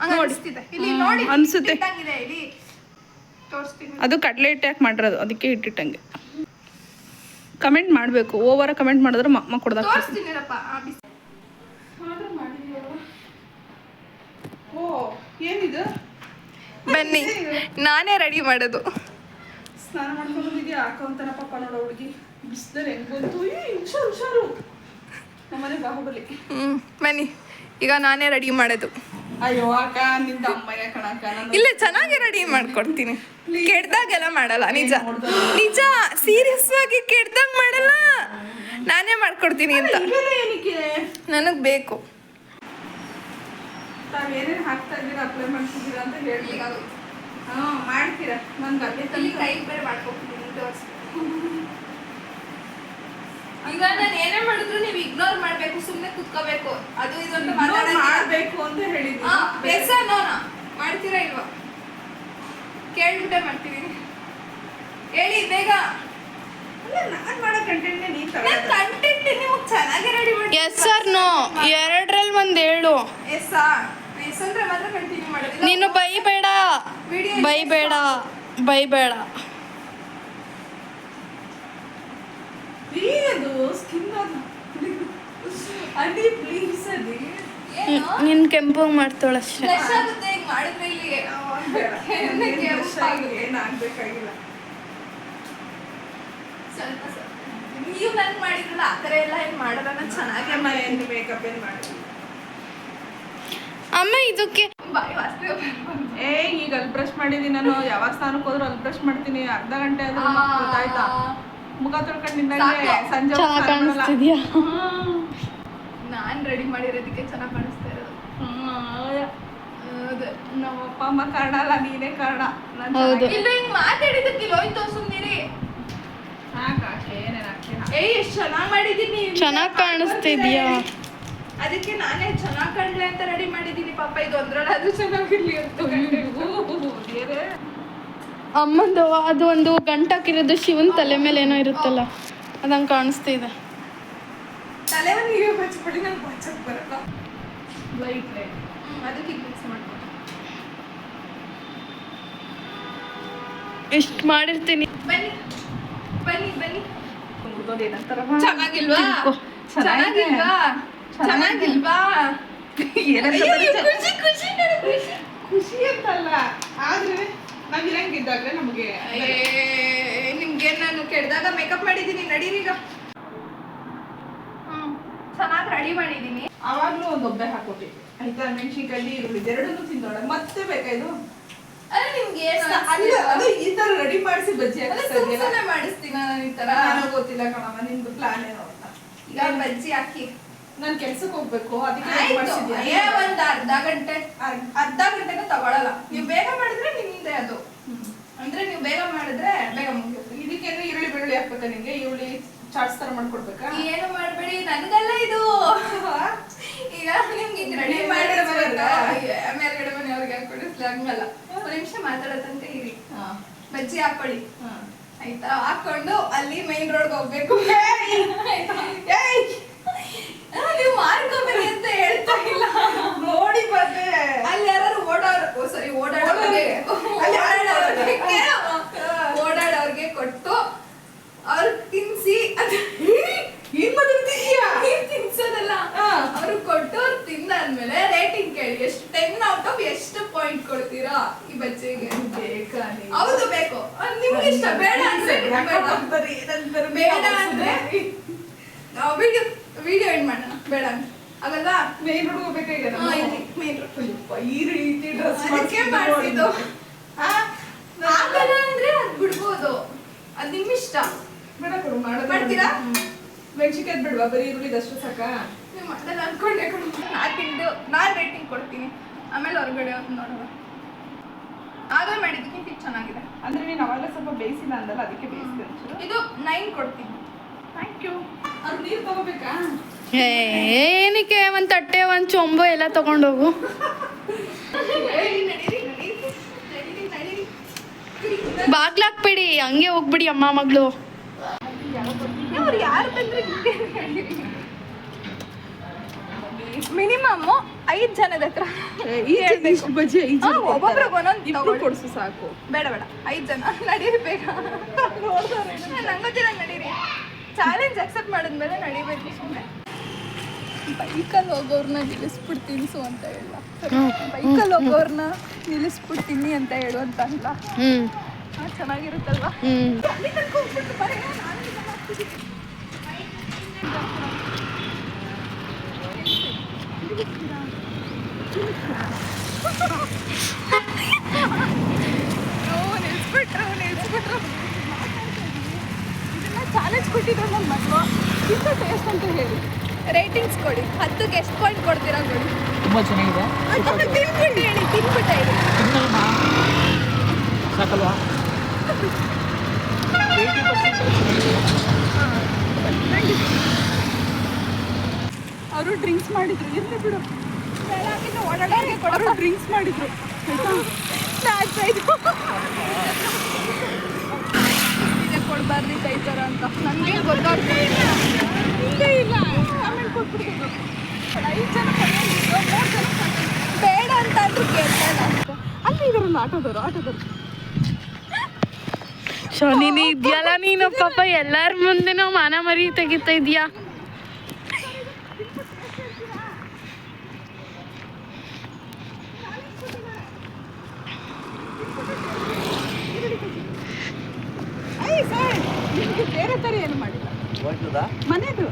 ಅನಿಸ್ತಿದೆ ಇಲ್ಲಿ ನೋಡಿ. ಅನ್ಸುತ್ತೆ. ಹಿಟ್ಟಂಗಿದೆ ಇಲ್ಲಿ ತೋರಿಸ್ತೀನಿ. ಅದು ಕಡಲೆ ಹಿಟ್ಟು ಯಾಕೆ ಮಾಡಿರೋದು, ಅದಕ್ಕೆ ಹಿಟ್ಟಿಟ್ಟಂಗೆ. ಕಮೆಂಟ್ ಮಾಡಬೇಕು. ಓವರ ಕಮೆಂಟ್ ಮಾಡಿದ್ರೆ ಅಮ್ಮ ಕೊಡ್ದಾಗ ತೋರಿಸ್ತೀನಿರಪ್ಪ. ಓ ಏನಿದು? ಬನ್ನಿ ನಾನೇ ರೆಡಿ ಮಾಡೋದು. ಸ್ನಾನ ಮಾಡ್ಕೊಂಡು ಬಂದಿದ್ಯಾ? ಹಾಕೊಂತಾನ ಪಾಪ ನೋಡೋ ಹುಡುಗಿ. ಬಿಸಿಲಲ್ಲಿ ಹೆಂಗ್ ಬಂತು. ಹುಷಾರು ನಮ್ಮನೆ ಬಾಹುಬಲಿ. ಬನ್ನಿ ಈಗ ನಾನೇ ರೆಡಿ ಮಾಡೋದು. ಅಯ್ಯೋ ಅಕ್ಕ, ನಿಂದ ಅಮ್ಮಯ್ಯ ಕಣಕ್ಕ. ಇಲ್ಲ ಚೆನ್ನಾಗಿ ರೆಡಿ ಮಾಡ್ಕೊಡ್ತೀನಿ. ಕೆಡ್ದಾಗೆಲ್ಲ ಮಾಡಲ್ಲ. ನಿಜ ನಿಜ, ಸೀರಿಯಸ್ ಆಗಿ ಕೆಡ್ದಾಗ ಮಾಡಲ್ಲ. ನಾನೇ ಮಾಡ್ಕೊಡ್ತೀನಿ ಅಂತ ಏನಕ್ಕೆ ನನಗೆ ಬೇಕು. ತಾವೇನೇನು ಹಾಕ್ತಾ ಇದ್ದೀರಾ, ಅಪ್ಲೈ ಮಾಡ್ತಿದ್ದೀರಾ ಅಂತ ಹೇಳಿ. ಹಾಂ ಮಾಡ್ತೀರಾ? ನನ್ಗೆ ಅದೇ ಇಲ್ಲಿ ಕೈ ಬೇರೆ ಮಾಡ್ಕೊಡ್ತೀನಿ. ಈಗ ನಾನು ಏನೇ ಮಾಡಿದ್ರು ನೀವು ಇಗ್ನೋರ್ ಮಾಡ್ಬೇಕು, ಸುಮ್ಮನೆ ಕುತ್ಕೋಬೇಕು. ಅದು ಇದೊಂದು ಮಾಡಬೇಕು ಅಂತ ಹೇಳಿದ್ವಿ. ಬೇಸನೋನ ಮಾಡ್ತೀರಾ ಇಲ್ವಾ ಕೇಳ್ಬಿಟ್ಟೆ ಮಾಡ್ತೀವಿ. ಹೇಳಿ ಬೇಗ. ನಾನು ಮಾಡೋ ಕಂಟೆಂಟ್ನೇ ನೀನು ಕಂಟೆಂಟ್ ನಿಮಗೆ ಚೆನ್ನಾಗಿ ರೆಡಿ ಮಾಡಿ. ಎಸ್ ಸರ್ ನೋ ಎರಡರಲ್ಲಿ ಒಂದು ಹೇಳು. ಎಸ್ ಅಂದ್ರೆ ಮಾತ್ರ ಕಂಟಿನ್ಯೂ ಮಾಡೋದು. ನೀನು ಬೈಬೇಡ, ಬೈಬೇಡ, ಬೈಬೇಡ. ಅದು ಸ್ಕಿನ್ ಅದಿ ಪ್ಲೀಸ್ ಅದಿ. ನಿನ್ ಕೆಂಪಗೆ ಮಾಡ್ತಾಳಷ್ಟೇ. ಫ್ರೆಶ್ ಆಗುತ್ತೆ ಈಗ ಮಾಡಿದ್ರೆ. ಇಲ್ಲಿ ಏನಾಗಬೇಕಾಗಿಲ್ಲ. ಸ್ವಲ್ಪ ನೀವು ನನ್ಗೆ ಮಾಡಿದ್ರಲ್ಲ ಆ ಥರ ಎಲ್ಲ ಏನು ಮಾಡೋಣ. ಚೆನ್ನಾಗಿ ಏನು ಮೇಕಪ್ ಏನು ಮಾಡಿ. ಅಮ್ಮ ಇದಕ್ಕೆ ಬಾಯಿ ವಾಸನೆ. ಈಗ ಅಲ್ಲಿ ಬ್ರಷ್ ಮಾಡಿದೀನಿ ನಾನು. ಯಾವಾಗ ಸ್ನಾನಕ್ಕೆ ಹೋದ್ರು ಅಲ್ಲಿ ಬ್ರಷ್ ಮಾಡ್ತೀನಿ. ಅರ್ಧ ಗಂಟೆ ಆದ್ರೂ ಗೊತ್ತಾಯ್ತಾ? ಮುಖ ತೊಳ್ಕೊಂಡು ನಿಂದಂಗೆ ಸಂಜೆ ಚೆನ್ನಾಗಿ ಕಾಣಿಸ್ತಿದ್ಯಾ? ನಾನು ರೆಡಿ ಮಾಡಿರೋದಕ್ಕೆ ಚೆನ್ನಾಗಿ ಕಾಣಿಸ್ತಾ ಇರೋದು. ನಮ್ಮ ಅಪ್ಪ ಅಮ್ಮ ಕಾರಣ, ನೀನೇ ಕಾರಣ. ಹೌದು. ಇಲ್ಲ ಹಿಂಗ್ ಮಾತಾಡಿದಕ್ಕೆ ಹೋಯ್ತು ಸುಮ್ಮನಿರಿ. ಎಷ್ಟು ಚೆನ್ನಾಗಿ ಮಾಡಿದೀನಿ. ಚೆನ್ನಾಗಿ ಕಾಣಿಸ್ತಿದ್ಯಾ? ಅದಕ್ಕೆ ನಾನೇ ಚೆನ್ನಾಗಿ ಕಾಣ್ಲಿ ಅಂತ ರೆಡಿ ಮಾಡಿದೀನಿ. ಪಾಪ ಇದು ಒಂದ್ರಲ್ಲಾದ್ರೂ ಚೆನ್ನಾಗಿರ್ಲಿ ಅಂತ. ಅಮ್ಮಂದು ಅದು ಒಂದು ಗಂಟಾಕಿರೋದು ಶಿವನ್ ತಲೆ ಮೇಲೆ ಏನೋ ಇರುತ್ತಲ್ಲ, ಅದಂಗೆ ಕಾಣಿಸ್ತಿದೆ. ತಲೆವನ್ನು ನೀವೇ ಬಚ್ಚಿಬಿಡಿ, ನಂಗೆ ಬಚ್ಚಕ್ ಬರಲ್ಲ. ಲೈಟ್ ಲೈಟ್ ಅದಕ್ಕೆ ಮಿಕ್ಸ್ ಮಾಡ್ಕೊಂಡು ಇಷ್ಟು ಮಾಡಿರ್ತೀನಿ. ಬನ್ನಿ ಬನ್ನಿ ಬನ್ನಿ. ಏನಂತಾರ ಚೆನ್ನಾಗಿಲ್ವಾ? ಚೆನ್ನಾಗಿಲ್ವಾ? ಚೆನ್ನಾಗಿಲ್ವಾ? ಖುಷಿ ಖುಷಿ ಖುಷಿ ಖುಷಿ ಅಂತಲ್ಲ, ಆದ್ರೆ ನಾವ್ ಇರಂಗಿದ್ದಾಗ್ರೆ ನಮಗೆ ನಿಮ್ಗೆ ನಾನು ಕೆಡ್ದಾಗ ಮೇಕಪ್ ಮಾಡಿದ್ದೀನಿ. ನಡೀರಿ ಈಗ. ಚೆನ್ನಾಗಿ ರೆಡಿ ಮಾಡಿದೀನಿ. ಅವಾಗ್ಲೂ ಒಂದು ಒಬ್ಬೆ ಹಾಕೊಟ್ಟಿದ್ದೆ ಆಯ್ತಾ, ಮೆಣಸಿನ್ಕಾಯಿ ಈರುಳ್ಳಿ ಎರಡನ್ನೂ ತಿಂದೋಳ ಮತ್ತೆ ಬೇಕಾ ಇದು? ಅಲ್ಲ ನಿಮ್ಗೆ ಏನು ಅದು ಈ ತರ ರೆಡಿ ಮಾಡಿಸಿ ಬಜ್ಜಿ ಸುಮ್ಮನೆ ಮಾಡಿಸ್ತೀನಿ ನಾನು ಈ ತರ. ನನಗೆ ಗೊತ್ತಿಲ್ಲ ಕಣಮ್ಮ ನಿಮ್ದು ಪ್ಲಾನ್ ಏನೋ ಅಂತ. ಈಗ ಬಜ್ಜಿ ಹಾಕಿ ನಾನ್ ಕೆಲ್ಸಕ್ಕೆ ಹೋಗ್ಬೇಕು ಅದಕ್ಕೆ ಆಯ್ತು. ಮಾಡ್ಸಿದ್ಯಾ? ಒಂದ್ ಅರ್ಧ ಗಂಟೆನೂ ತಗೊಳಲ್ಲ. ನೀವು ಬೇಗ ಮಾಡಿದ್ರೆ ನಿಮ್ದೆ ಅದು. ಅಂದ್ರೆ ನೀವು ಬೇಗ ಮಾಡಿದ್ರೆ ಬೇಗ ಮುಗಿಯುತ್ತೆ. ಇದಕ್ಕೇನು ಈರುಳ್ಳಿ ಬೆಳ್ಳುಳ್ಳಿ ಹಾಕ್ಬೇಕಾ ನಿಂಗೆ? ಈರುಳ್ಳಿ ಚಾಟ್ಸ್ ತರ ಮಾಡ್ಕೊಡ್ಬೇಕಾ? ಏನು ಮಾಡ್ಬೇಡಿ, ನನ್ಗಲ್ಲ ಇದು. ಈಗ ನಿಮ್ಗೆ ಈಗ ರೆಡಿ ಮಾಡಿ ಮೇಲ್ಗಡೆ ಮನೆಯವ್ರಿಗೆ ಹಾಕೊಡಿಸ್ಲಿ ಹಂಗಲ್ಲ. ಒಂದ್ ನಿಮಿಷ ಮಾತಾಡೋ ತನಕ ಇರಿ. ಬಜ್ಜಿ ಹಾಕೊಳ್ಳಿ ಆಯ್ತಾ. ಹಾಕೊಂಡು ಅಲ್ಲಿ ಮೈನ್ ರೋಡ್ಗೆ ಹೋಗ್ಬೇಕು. ನೀವು ಮಾಡ್ಕೋಬೇಡಿ ಅಂತ ಹೇಳ್ತಾ ಇಲ್ಲ, ನೋಡಿ ಬಂದೆ. ಅಲ್ಲಿ ಯಾರು ಓಡಾಡೋರ್ಗೆ ಕೊಟ್ಟು ಅವ್ರಿಗೆ ತಿನ್ಸಿ. ತಿನ್ಸೋದಲ್ಲ, ಅವ್ರಿಗೆ ಕೊಟ್ಟು ಅವ್ರು ತಿಂದಾದ್ಮೇಲೆ ರೇಟಿಂಗ್ ಕೇಳಿ. ಎಷ್ಟು 10 out of ಎಷ್ಟು ಪಾಯಿಂಟ್ ಕೊಡ್ತೀರಾ ಈ ಬಜ್ಜಿಗೆ? ಹೌದು ಬೇಕು. ನಿಮ್ಗೆ ಇಷ್ಟ. ಬೇಡ ಅಂದ್ರೆ ಬೇಡ ಅಂದ್ರೆ ವಿಡಿಯೋ ಎಂಡ್ ಮಾಡೋಣ. ಬೇಡ ಅಂದ್ರೆ ಆಗಲ್ವಾ? ಮೇನ್ ರೋಡ್ ಹೋಗ್ಬೇಕಾಗ ಈ ರೀತಿ ಡ್ರೆಸ್ ಅದಕ್ಕೆ ಮಾಡ್ತಿದ್ದು. ಆಗಲ್ಲ ಅಂದ್ರೆ ಅದ್ ಬಿಡ್ಬೋದು, ಅದ್ ನಿಮ್ ಇಷ್ಟ. ಬೇಡ ಕೊಡು ಮಾಡ್ತೀರಾ? ಮೆಣಸಿನ್ಕಾಯಿ ಬಿಡುವ, ಬರೀ ಈರುಳ್ಳಿದಷ್ಟು ಸಾಕಾ? ನೀವು ಮಾಡಲ್ಲ ಅನ್ಕೊಂಡೆ ಕಣೋ. ನಾನ್ ರೇಟಿಂಗ್ ಕೊಡ್ತೀನಿ, ಆಮೇಲೆ ಹೊರಗಡೆ ನೋಡುವ. ಆಗಲೇ ಮಾಡಿದ್ದಕ್ಕಿಂತ ಇದು ಚೆನ್ನಾಗಿದೆ. ಅಂದ್ರೆ ನೀನು ಅವಾಗಲೇ ಸ್ವಲ್ಪ ಬೇಯಿಸಿಲ್ಲ ಅಂದಲ್ಲ, ಅದಕ್ಕೆ ಬೇಯಿಸಿದೆ ಒಂಚೂರು. ಇದು 9 ಕೊಡ್ತೀನಿ. Thank you. ಅದು ನೀರು ತಗೋಬೇಕಾ? ಏನಕ್ಕೆ ಒಂದ್ ತಟ್ಟೆ ಒಂದ್ ಚೊಂಬು ಎಲ್ಲ ತಗೊಂಡೋಗು. ಬಾಗ್ಲಾಕ್ಬಿಡಿ, ಹಂಗೆ ಹೋಗ್ಬಿಡಿ ಅಮ್ಮ ಮಗಳು. ಅವ್ರು ಯಾರು ಬಂದ್ರೆ ಮಿನಿಮಮ್ 5 ಜನದ ಹತ್ರ ಬಜ್ಜಿ ಒಬ್ಬೊಬ್ರಿಗೆ ಒಂದೊಂದು ಕೊಡ್ಸು ಸಾಕು. ಬೇಡ 5 ಜನ ನಡೀರಿ ಬೇಗ. ನಂಗೊತ್ತಿಲ್ಲ, ನಡೀರಿ. ಚಾಲೆಂಜ್ ಅಕ್ಸೆಪ್ಟ್ ಮಾಡಿದ್ಮೇಲೆ ನಡಿಬೇಕು. ಸುಮ್ಮನೆ ಬೈಕಲ್ಲಿ ಹೋಗೋರ್ನ ನಿಲ್ಲಿಸ್ಬಿಡ್ತೀನಿ ಅಂತ ಹೇಳ. ಬೈಕಲ್ಲಿ ಹೋಗೋರ್ನ ನಿಲ್ಲಿಸ್ಬಿಡ್ತೀನಿ ಅಂತ ಹೇಳು ಅಂತ ಅಲ್ಲ. ಚೆನ್ನಾಗಿರುತ್ತಲ್ವಾ? ಅಲ್ಲಿ ತನಕ ಹೋಗ್ಬಿಟ್ಟು ಬರೀ ನಾನು ಇದನ್ನ ಮಾಡ್ತಿದ್ದೀನಿ. ನಿಲ್ಸ್ಬಿಟ್ರು. ಇದನ್ನ ಚಾಲೆಂಜ್ ಕೊಟ್ಟಿದ್ರು ನನ್ನ ಮಗಳು. ಇದು ಟೇಸ್ಟ್ ಅಂತ ಹೇಳಿ ರೇಟಿಂಗ್ಸ್ ಕೊಡಿ. 10ಕ್ಕೆ ಎಷ್ಟು ಪಾಯಿಂಟ್ ಕೊಡ್ತೀರಾ ಕೊಡಿ. ತುಂಬಾ ಚೆನ್ನಾಗಿದೆ. ತಿನ್ಬಿಟ್ಟು ಹೇಳಿ, ತಿನ್ಬಿಟ್ಟು ಹೇಳಿ. ಸಾಕಲ್ವಾ? ಅವರು ಡ್ರಿಂಕ್ಸ್ ಮಾಡಿದ್ರು, ಇರ್ಲಿ ಬಿಡು. ಬೆಳಗಿನ ಓಡಾಡೋರಿಗೆ ಕೊಡೋರು ಡ್ರಿಂಕ್ಸ್ ಮಾಡಿದ್ರು ಕೊಡ್ಬಾರ್ದು ಕೈ ಥರ ಅಂತ ನನಗೆ ಗೊತ್ತಾಗ್ತದೆ. ಇಲ್ಲ ಆಮೇಲೆ ಕೊಟ್ಬಿಡ್ತಿದ್ರು. 5 ಜನ 3 ಜನ ಬೇಡ ಅಂತ ಅಂದ್ರೂ ಕೇಳ್ತಾಯಿಲ್ಲ. ಅಲ್ಲಿ ಇದಾರಲ್ಲ ಆಟೋದವರು. ಶೋನಿನಿ ಇದೆಯಲ್ಲ ನೀನು, ಪಾಪ ಎಲ್ಲಾರ ಮುಂದೆನೂ ಮಾನ ಮರಿ ತೆಗಿತಾ ಇದೀಯಾ. ಬೇರೆ ತರ ಏನು ಮಾಡಿಲ್ಲ. ಮನೆದು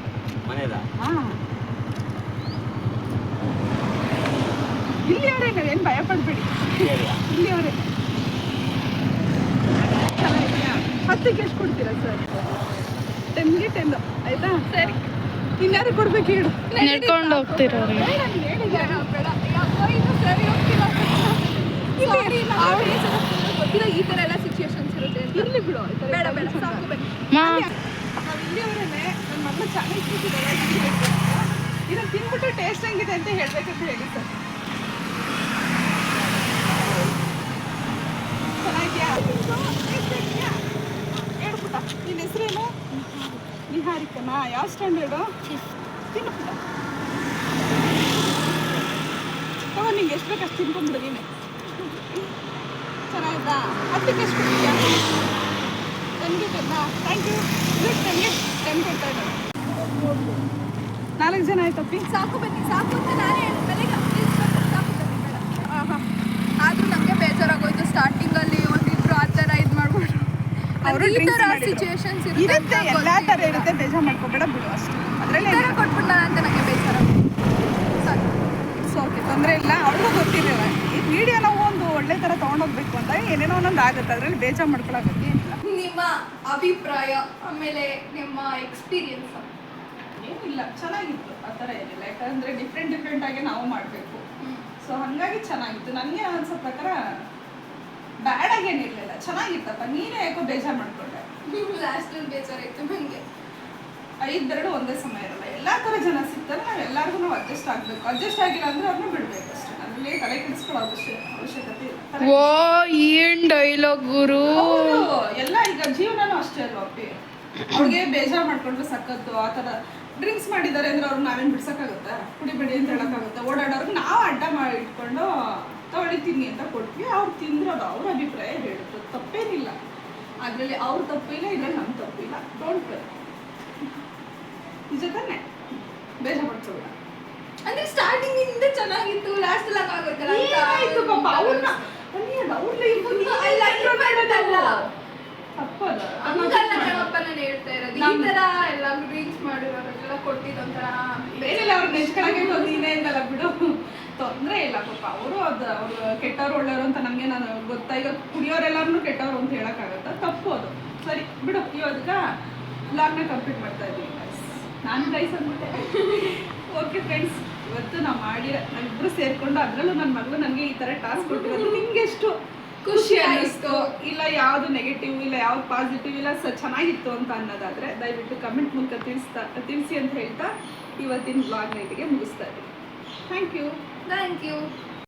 ಇಲ್ಲಿ ಅವರೇ, ನಾವೇನು ಭಯ ಪಡ್ಬೇಡಿ. ಇಲ್ಲಿ ಅವರೇ. ಚೆನ್ನಾಗಿದೆಯಾ? 10ಕ್ಕೆ ಎಷ್ಟು ಕೊಡ್ತೀರಾ ಸರ್? 10ಗೆ 10 ಆಯ್ತಾ? ಸರಿ. ಇನ್ಯಾರು ಕೊಡ್ಬೇಕು ಹೇಳು. ನಡ್ಕೊಂಡು ಹೋಗ್ತಿರೋರಿ. ಗೊತ್ತಿಲ್ಲ ಈ ಥರ ಎಲ್ಲ ಸಿಚುವೇಶನ್ಸ್ ಇರುತ್ತೆ. ಇರ್ಲಿ ಬಿಡು. ಬೇಡ ಸಾಕು ಬನ್ನಿ. ನಾವು ಇಲ್ಲಿಯವರೇನೆ ನನ್ನ ಮಗಳ ಚಾಲೆಂಜ್ ಕೊಟ್ಟಿದ್ದಾರೆ. ಇದನ್ನು ತಿನ್ಬಿಟ್ಟು ಟೇಸ್ಟ್ ಹೆಂಗಿದೆ ಅಂತ ಹೇಳ್ಬೇಕಂತ ಹೇಳಿ ಸರ್. ಚೆನ್ನಾಗಿದೆಯಾ? ಹೇಳು ಪುಟ್ಟ, ನಿನ್ನ ಹೆಸರೇನು? ನಿಹಾರಿಕನಾ? ಯಾವ ಸ್ಟ್ಯಾಂಡರ್ಡು? ತಿನ್ನು ಪುಟ್ಟ. ತಗೋ, ನಿಂಗೆ ಎಷ್ಟು ಬೇಕು ಅಷ್ಟು ತಿನ್ಕೊಂಡ್ಬಿಡು ನೀನು. ಚೆನ್ನಾಗಿದ್ದಾ? 10ಕ್ಕೆ ಎಷ್ಟು ಕೊಡ್ತೀಯಾ? 10ಗೆ 10. Thank you. ನನಗೆ 10 ಕೊಡ್ತಾ ಇದ್ದಾರೆ. 4 ಜನ ಆಯ್ತಪ್ಪಿ. ಸಾಕು ಬನ್ನಿ, ಸಾಕು ಅಂತ ನಾನೇ ಹೇಳಿದ್ಮೇಲೆ ಸಾಕು ಬನ್ನಿ ಬೇಡ. ಆದರೂ ನಮಗೆ ಬೇಜಾರಾಗೋಯ್ತು. ಸ್ಟಾರ್ಟಿಂಗಲ್ಲಿ ಒಂದಿಬ್ರು ಆ ಥರ ಇದು ಮಾಡ್ಬಿಟ್ರು. ಅವರು ಈ ಥರ ಸಿಚುವೇಶನ್ಸ್ ಇರುತ್ತೆ, ಎಲ್ಲ ಥರ ಇರುತ್ತೆ. ಬೇಜಾರು ಮಾಡ್ಕೋಬೇಡ ಬಿಡು ಅಷ್ಟು. ಅದರಲ್ಲಿ ಕೊಟ್ಬಿಟ್ಟ ಅಂತ ನನಗೆ ಬೇಜಾರು. ಸಾಕು. ಇಟ್ಸ್ ಓಕೆ, ತೊಂದರೆ ಇಲ್ಲ. ಅವ್ರಿಗೂ ಗೊತ್ತಿರಲಿಲ್ಲ ಈ ವಿಡಿಯೋ ನಾವು ಒಂದು ಒಳ್ಳೆ ಥರ ತೊಗೊಂಡೋಗ್ಬೇಕು ಅಂತ ಏನೇನೋ ಒಂದೊಂದು ಆಗುತ್ತೆ, ಅದರಲ್ಲಿ ಬೇಜಾರು ಮಾಡ್ಕೊಳ್ಳೋಕೆ ಏನಿಲ್ಲ. ನಿಮ್ಮ ಅಭಿಪ್ರಾಯ ಆಮೇಲೆ ನಿಮ್ಮ ಎಕ್ಸ್ಪೀರಿಯನ್ಸ್? ಏನಿಲ್ಲ, ಚೆನ್ನಾಗಿತ್ತು, ಆ ಥರ ಏನಿಲ್ಲ. ಯಾಕಂದರೆ ಡಿಫ್ರೆಂಟ್ ಆಗಿ ನಾವು ಮಾಡಬೇಕು. ಸೊ ಹಾಗಾಗಿ ಚೆನ್ನಾಗಿತ್ತು. ನನಗೆ ಅನ್ಸೋ ಪ್ರಕಾರ ಬ್ಯಾಡ್ ಆಗೇನಿರಲಿಲ್ಲ, ಚೆನ್ನಾಗಿತ್ತಪ್ಪ. ನೀನೇ ಯಾಕೋ ಬೇಜಾರು ಮಾಡ್ಕೊಂಡೆ. ಲಾಸ್ಟಲ್ಲಿ ಬೇಜಾರಾಯ್ತು ನನಗೆ. 5 ಬೆರಳು ಒಂದೇ ಸಮಯ ಇರಲ್ಲ. ಎಲ್ಲ ಥರ ಜನ ಸಿಗ್ತಾರೆ, ನಾವು ಎಲ್ಲರಿಗೂ ನಾವು ಅಡ್ಜಸ್ಟ್ ಆಗಬೇಕು. ಅಡ್ಜಸ್ಟ್ ಆಗಿಲ್ಲ ಅಂದರೆ ಅವ್ರನ್ನ ಬಿಡಬೇಕು ಅಷ್ಟೇ. ಅದರಲ್ಲಿ ತಲೆ ಕೆಡಿಸ್ಕೊಳ್ಳೋ ಅವಶ್ಯಕತೆ ಇಲ್ಲ. ಓ ಏನ್ ಡೈಲಾಗ್ ಗುರು. ಹೌದು, ಎಲ್ಲ ಈಗ ಜೀವನನೂ ಅಷ್ಟೇ ಅಲ್ವಾ ಅಪ್ಪಿ. ಅವ್ರಿಗೆ ಬೇಜಾರು ಮಾಡ್ಕೊಂಡ್ರೆ ಸಖತ್ತು. ಆ ಥರ ಡ್ರಿಂಕ್ಸ್ ಮಾಡಿದ್ದಾರೆ ಅಂದರೆ ಅವ್ರಿಗೆ ನಾವೇನು ಬಿಡ್ಸೋಕ್ಕಾಗುತ್ತಾ? ಕುಡಿಬೇಡಿ ಅಂತ ಹೇಳೋಕ್ಕಾಗುತ್ತೆ? ಓಡಾಡೋರ್ಗೆ ನಾವು ಅಡ್ಡ ಮಾಡಿ ಇಟ್ಕೊಂಡು ತಗೊಳ್ಳಿ ತಿನ್ನಿ ಅಂತ ಕೊಟ್ವಿ. ಅವ್ರು ತಿಂದ್ರದು ಅವ್ರ ಅಭಿಪ್ರಾಯ ಹೇಳುತ್ತೆ, ತಪ್ಪೇನಿಲ್ಲ. ಅದರಲ್ಲಿ ಅವ್ರ ತಪ್ಪಿಲ್ಲ, ಇದ್ರಲ್ಲಿ ನಮ್ಮ ತಪ್ಪಿಲ್ಲ. ಡೋಂಟ್ ವರಿ, ನಿಜ ತಾನೆ? ಬೇಜಾರು ಮಾಡ್ಕೋಬೇಡ. ಅಂದ್ರೆ ಸ್ಟಾರ್ಟಿಂಗ್ ಇಂದ ಚೆನ್ನಾಗಿತ್ತು, ಲಾಸ್ಟ್ ಲಾಗ್ ಆಗೋಯ್ತಲ್ಲ ಅಂತ. ಏನಾಯ್ತು ಪಾಪ ಅವ್ರನ್ನ ಅವ್ರ ಲೈಫ್ ಅಲ್ಲ, ಇರೋದಲ್ಲ. ತಪ್ಪದ ಹಂಗಲ್ಲ ಕಣಪ್ಪ ನಾನು ಹೇಳ್ತಾ ಇರೋದು. ಈ ತರ ಎಲ್ಲ ಡ್ರಿಂಕ್ಸ್ ಮಾಡಿರೋರೆಲ್ಲ ಕೊಟ್ಟಿದ್ದೊಂಥರ ಬೇರೆಲ್ಲ ಅವ್ರು ನೆಚ್ಕೊಳಕ್ಕೆ ನೀನೇ ಇದ್ದಲ್ಲ ಬಿಡು, ತೊಂದರೆ ಇಲ್ಲ ಪಾಪ. ಅವರು ಅವ್ರು ಕೆಟ್ಟವ್ರು ಒಳ್ಳೆಯವರು ಅಂತ ನಮಗೆ ನಾನು ಗೊತ್ತಾ. ಈಗ ಕುಡಿಯೋರೆಲ್ಲರೂ ಕೆಟ್ಟವ್ರು ಅಂತ ಹೇಳೋಕ್ಕಾಗತ್ತಾ? ತಪ್ಪು ಅದು. ಸರಿ ಬಿಡು, ಇವಾಗ ವ್ಲಾಗ್ನ ಕಂಪ್ಲೀಟ್ ಮಾಡ್ತಾ ಇದ್ದೀವಿ. ನಾನು ಗೈಸ್ ಅಂದ್ಬಿಟ್ಟೆ. ಓಕೆ ಫ್ರೆಂಡ್ಸ್, ಇವತ್ತು ನಾವು ನಾವಿಬ್ಬರು ಸೇರಿಕೊಂಡು, ಅದರಲ್ಲೂ ನನ್ನ ಮಗಳು ನನಗೆ ಈ ಥರ ಟಾಸ್ಕ್ ಕೊಟ್ಟಿರೋದು ನಿಮ್ಗೆ ಎಷ್ಟು ಖುಷಿ ಅನ್ನಿಸ್ತು, ಇಲ್ಲ ಯಾವುದು ನೆಗೆಟಿವ್ ಇಲ್ಲ ಯಾವ್ದು ಪಾಸಿಟಿವ್ ಇಲ್ಲ, ಚೆನ್ನಾಗಿತ್ತು ಅಂತ ಅನ್ನೋದಾದರೆ ದಯವಿಟ್ಟು ಕಮೆಂಟ್ ಮೂಲಕ ತಿಳಿಸಿ ಅಂತ ಹೇಳ್ತಾ ಇವತ್ತಿನ ವ್ಲಾಗ್ನ ಇಲ್ಲಿಗೆ ಮುಗಿಸ್ತಾ ಇದ್ದೀನಿ. Thank you.